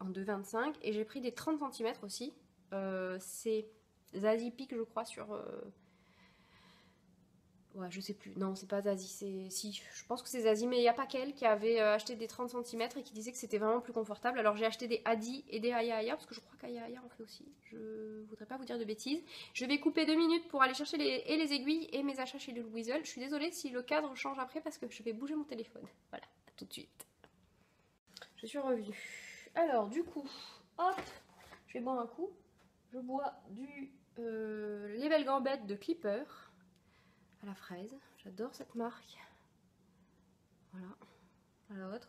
en 2,25 et j'ai pris des 30 cm aussi. C'est Zazie Peak je crois sur... Ouais, je sais plus. Non, c'est pas Zazie. Si, je pense que c'est Zazie, mais il n'y a pas qu'elle qui avait acheté des 30 cm et qui disait que c'était vraiment plus confortable. Alors j'ai acheté des Adi et des Aya, parce que je crois qu'Aya en fait aussi. Je voudrais pas vous dire de bêtises. Je vais couper 2 minutes pour aller chercher les aiguilles et mes achats chez Little Weasel. Je suis désolée si le cadre change après parce que je vais bouger mon téléphone. Voilà, à tout de suite. Je suis revenue. Alors, du coup, hop, je vais boire un coup. Je bois du Les Belles Gambettes de Clipper. À la fraise, j'adore cette marque. Voilà, à l'autre.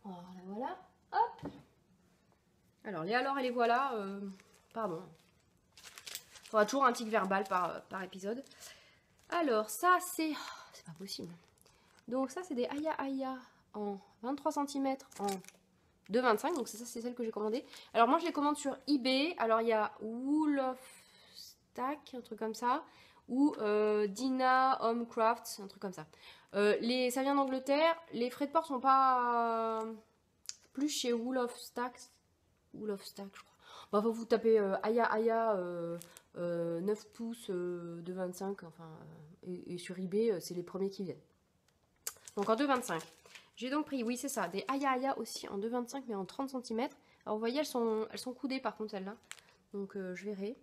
Voilà, hop. Alors, les alors et les voilà, pardon. Il faudra toujours un tic verbal par épisode. Alors, ça c'est... Oh, c'est pas possible. Donc ça c'est des Aya en 23 cm en 2,25. Donc c'est ça, c'est celle que j'ai commandée. Alors moi je les commande sur eBay. Alors il y a Wool of Stack, un truc comme ça, ou Dina Home Crafts, un truc comme ça. Ça vient d'Angleterre, les frais de port sont pas plus chez Wool of Stack, je crois. Bon, enfin, vous tapez Aya 9 pouces de 25, enfin, et sur eBay, c'est les premiers qui viennent. Donc en 2,25. J'ai donc pris, oui c'est ça, des Aya aussi en 2,25 mais en 30 cm. Alors vous voyez, elles sont coudées par contre celles-là. Donc je verrai.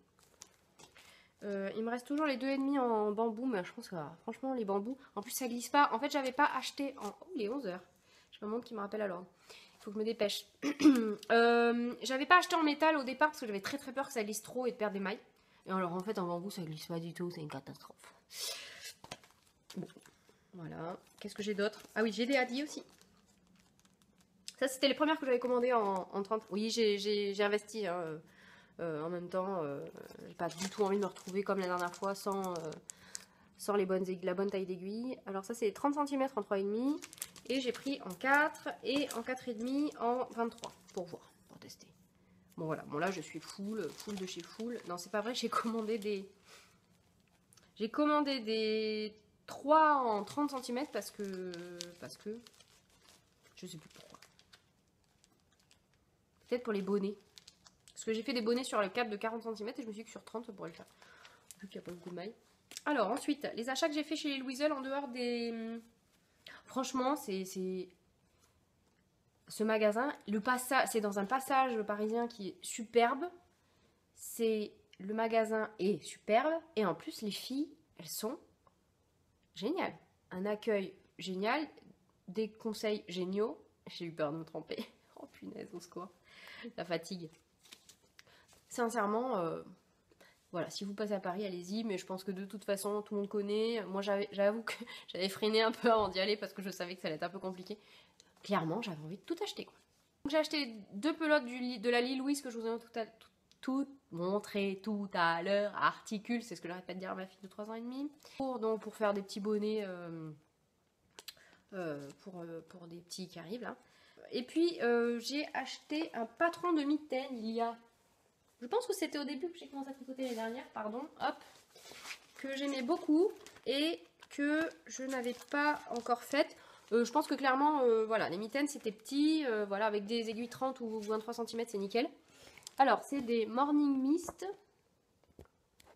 Il me reste toujours les 2,5 en bambou, mais je pense que franchement les bambous, en plus ça glisse pas. En fait j'avais pas acheté en... Oh, il est 11 h. J'ai ma montre qui me rappelle à l'ordre. Il faut que je me dépêche. J'avais pas acheté en métal au départ parce que j'avais très peur que ça glisse trop et de perdre des mailles. Et alors en fait en bambou ça glisse pas du tout, c'est une catastrophe. Bon, voilà. Qu'est-ce que j'ai d'autre? Ah oui, j'ai des Adi aussi. Ça c'était les premières que j'avais commandées en 30. Oui, j'ai investi hein, en même temps. J'ai pas du tout envie de me retrouver comme la dernière fois sans la bonne taille d'aiguille. Alors ça c'est 30 cm en 3,5 et j'ai pris en 4 et en 4,5 en 23 pour voir, pour tester. Bon voilà, bon là je suis full de chez Full. Non c'est pas vrai, j'ai commandé des 3 en 30 cm parce que je sais plus pourquoi. Peut-être pour les bonnets. Parce que j'ai fait des bonnets sur le cap de 40 cm et je me suis dit que sur 30 ça pourrait le faire. Vu qu'il n'y a pas beaucoup de mailles. Alors ensuite, les achats que j'ai fait chez les Louisel en dehors des... Franchement, c'est... Ce magasin, c'est dans un passage parisien qui est superbe. Le magasin est superbe. Et en plus, les filles, elles sont géniales. Un accueil génial. Des conseils géniaux. J'ai eu peur de me tromper. Oh punaise, au secours. La fatigue. Sincèrement... Voilà, si vous passez à Paris, allez-y, mais je pense que de toute façon, tout le monde connaît. Moi, j'avoue que j'avais freiné un peu avant d'y aller parce que je savais que ça allait être un peu compliqué. Clairement, j'avais envie de tout acheter, quoi. J'ai acheté 2 pelotes de la Lille Louise que je vous ai tout montré tout à l'heure. Articule, c'est ce que j'arrête pas de dire à ma fille de 3 ans et demi. Pour faire des petits bonnets pour des petits qui arrivent, là. Et puis, j'ai acheté un patron de mitaine il y a... Je pense que c'était au début que j'ai commencé à tricoter l'année dernière, pardon, hop, que j'aimais beaucoup et que je n'avais pas encore faite. Je pense que clairement, voilà, les mitaines c'était petit, voilà, avec des aiguilles 30 ou 23 cm, c'est nickel. Alors, c'est des Morning Mist.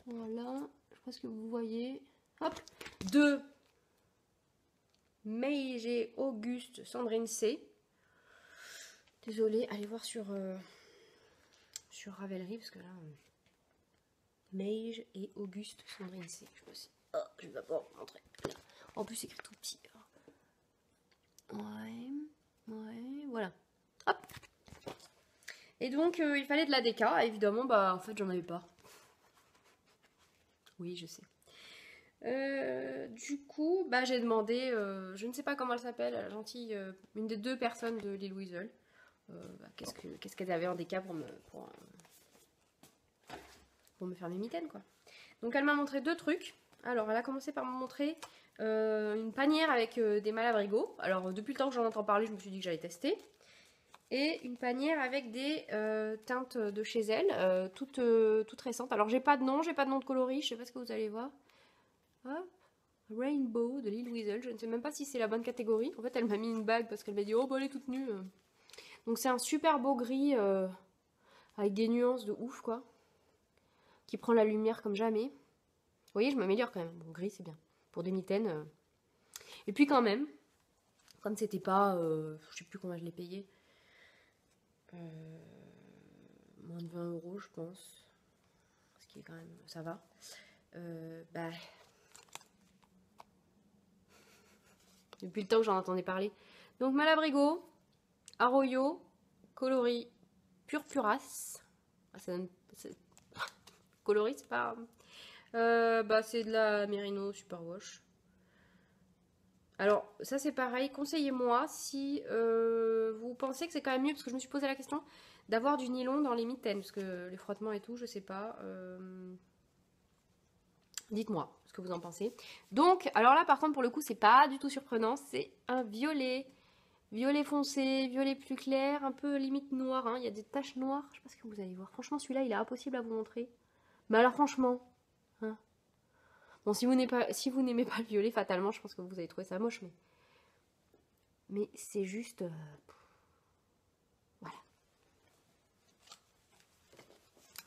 Voilà, je sais pas ce que vous voyez. Hop, de Meiji Auguste Sandrine C. Désolée, allez voir sur Ravelry, parce que là, Meiji et Auguste Sandrine C. Je sais pas si... Oh, je vais pas vous montrer. Là. En plus, c'est écrit tout petit. Ouais, voilà. Hop. Et donc, il fallait de la déca. Évidemment, bah, en fait, j'en avais pas. Oui, je sais. Du coup, bah, j'ai demandé, je ne sais pas comment elle s'appelle, la gentille, une des 2 personnes de Lille Weasel. Bah, qu'est-ce qu'elle avait en déca pour me faire mes mitaines, quoi. Donc, elle m'a montré 2 trucs. Alors, elle a commencé par me montrer une panière avec des Malabrigo. Alors, depuis le temps que j'en entends parler, je me suis dit que j'allais tester. Et une panière avec des teintes de chez elle, toutes récentes. Alors, j'ai pas de nom de coloris, je sais pas ce que vous allez voir. Hop. Rainbow de Lille Weasel, je ne sais même pas si c'est la bonne catégorie. En fait, elle m'a mis une bague parce qu'elle m'a dit oh, bah elle est toute nue. Donc, c'est un super beau gris avec des nuances de ouf, quoi. Qui prend la lumière comme jamais. Vous voyez, je m'améliore quand même. Bon, gris, c'est bien. Pour des mitaines. Et puis, quand même, comme c'était pas. Je sais plus combien je l'ai payé. Moins de 20 €, je pense. Ce qui est quand même. Ça va. Bah. Depuis le temps que j'en entendais parler. Donc Malabrigo, Arroyo, coloris Purpuras. Ah, ça donne... coloris, c'est pas... bah, c'est de la Merino Superwash. Alors, ça c'est pareil. Conseillez-moi si vous pensez que c'est quand même mieux, parce que je me suis posé la question, d'avoir du nylon dans les mitaines, parce que les frottements et tout, je sais pas. Dites-moi ce que vous en pensez. Donc, alors là, par contre, pour le coup, c'est pas du tout surprenant. C'est un violet. Violet foncé, violet plus clair, un peu limite noir. Hein. Il y a des taches noires. Je sais pas ce que vous allez voir. Franchement, celui-là, il est impossible à vous montrer. Mais alors, franchement. Hein. Bon, si vous n'aimez pas le violet, fatalement, je pense que vous allez trouver ça moche. Mais c'est juste... voilà.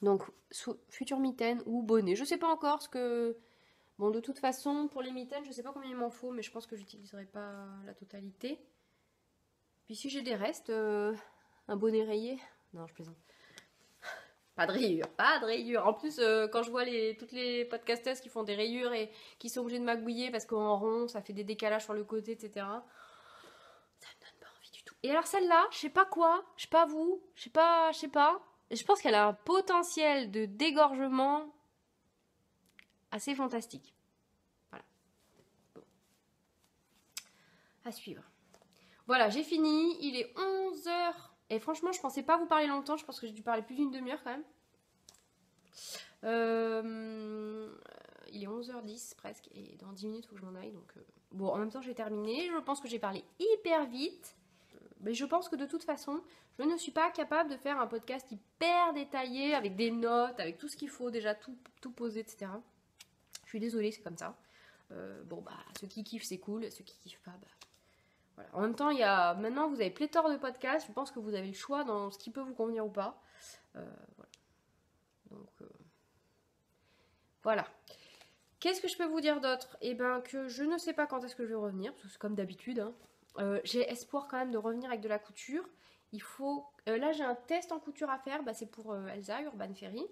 Donc, future mitaine ou bonnet. Je sais pas encore ce que... Bon, de toute façon, pour les mitaines, je sais pas combien il m'en faut, mais je pense que j'utiliserai pas la totalité. Puis si j'ai des restes, un bonnet rayé... Non, je plaisante. Pas de rayures, pas de rayures. En plus, quand je vois toutes les podcasteuses qui font des rayures et qui sont obligées de magouiller parce qu'en rond, ça fait des décalages sur le côté, etc. Ça me donne pas envie du tout. Et alors celle-là, je sais pas quoi, je sais pas vous, je sais pas. Je pense qu'elle a un potentiel de dégorgement assez fantastique. Voilà. Bon. À suivre. Voilà, j'ai fini. Il est 11h. Et franchement, je pensais pas vous parler longtemps. Je pense que j'ai dû parler plus d'une demi-heure quand même. Il est 11h10 presque. Et dans 10 minutes, il faut que je m'en aille. Donc, bon, en même temps, j'ai terminé. Je pense que j'ai parlé hyper vite. Mais je pense que de toute façon, je ne suis pas capable de faire un podcast hyper détaillé, avec des notes, avec tout ce qu'il faut, déjà tout posé, etc. Je suis désolée, c'est comme ça. Bon, bah, ceux qui kiffent, c'est cool. Ceux qui kiffent pas, bah... Voilà. En même temps, maintenant, vous avez pléthore de podcasts. Je pense que vous avez le choix dans ce qui peut vous convenir ou pas. Voilà. Donc, voilà. Qu'est-ce que je peux vous dire d'autre? Eh ben, que je ne sais pas quand est-ce que je vais revenir, parce que c'est comme d'habitude. Hein. J'ai espoir quand même de revenir avec de la couture. Il faut... là, j'ai un test en couture à faire. Bah, c'est pour Elsa, Urban Ferry.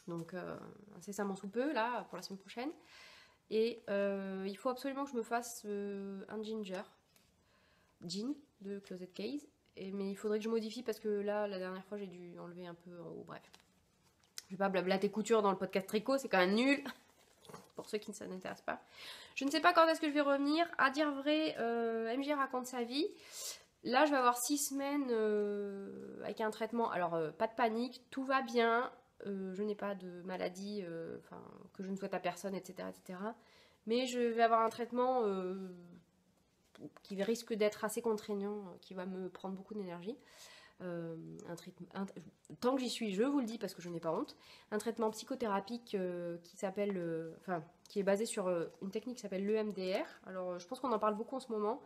Donc, incessamment sous peu, là, pour la semaine prochaine. Et il faut absolument que je me fasse un jean de Closet Case. Mais il faudrait que je modifie parce que là, la dernière fois, j'ai dû enlever un peu en haut. Bref. Je vais pas blablater couture dans le podcast tricot, c'est quand même nul. Pour ceux qui ne s'intéressent pas. Je ne sais pas quand est-ce que je vais revenir. À dire vrai, MJ raconte sa vie. Là, je vais avoir 6 semaines avec un traitement. Alors, pas de panique, tout va bien. Je n'ai pas de maladie que je ne souhaite à personne, etc., etc. Mais je vais avoir un traitement qui risque d'être assez contraignant, qui va me prendre beaucoup d'énergie. Tant que j'y suis, je vous le dis parce que je n'ai pas honte, un traitement psychothérapique qui s'appelle, qui est basé sur une technique qui s'appelle l'EMDR. Alors je pense qu'on en parle beaucoup en ce moment.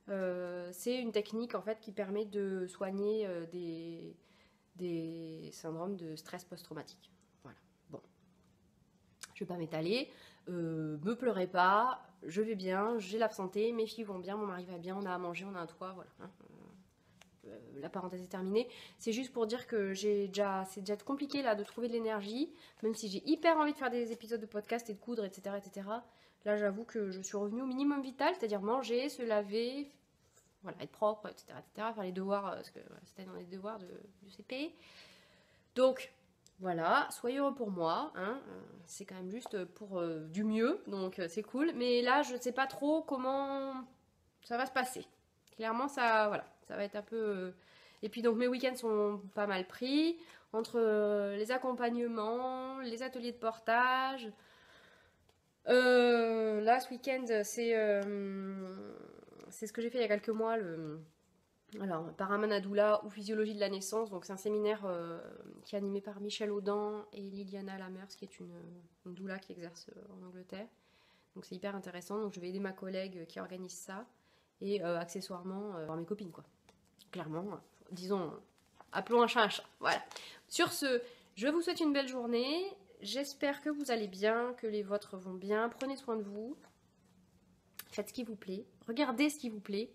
C'est une technique en fait qui permet de soigner des syndromes de stress post-traumatique. Voilà. Bon, je vais pas m'étaler. Me pleurez pas, je vais bien, j'ai la santé, mes filles vont bien, mon mari va bien, on a à manger, on a un toit, voilà. Hein. La parenthèse est terminée. C'est juste pour dire que c'est déjà compliqué là de trouver de l'énergie, même si j'ai hyper envie de faire des épisodes de podcast et de coudre, etc. etc. Là, j'avoue que je suis revenue au minimum vital, c'est-à-dire manger, se laver, voilà, être propre, etc. etc. faire les devoirs, parce que voilà, c'était dans les devoirs du CP. Donc, voilà, soyez heureux pour moi, hein, c'est quand même juste pour du mieux, donc c'est cool. Mais là, je ne sais pas trop comment ça va se passer. Clairement, ça, voilà, ça va être un peu... Et puis donc mes week-ends sont pas mal pris, entre les accompagnements, les ateliers de portage. Là, ce week-end, c'est ce que j'ai fait il y a quelques mois, alors, Paramanadoula ou Physiologie de la naissance, donc c'est un séminaire qui est animé par Michel Audin et Liliana Lamers, qui est une doula qui exerce en Angleterre. Donc c'est hyper intéressant, donc je vais aider ma collègue qui organise ça, et accessoirement voir mes copines, quoi. Clairement, disons, appelons un chat un chat, voilà. Sur ce, je vous souhaite une belle journée, j'espère que vous allez bien, que les vôtres vont bien, prenez soin de vous, faites ce qui vous plaît, regardez ce qui vous plaît,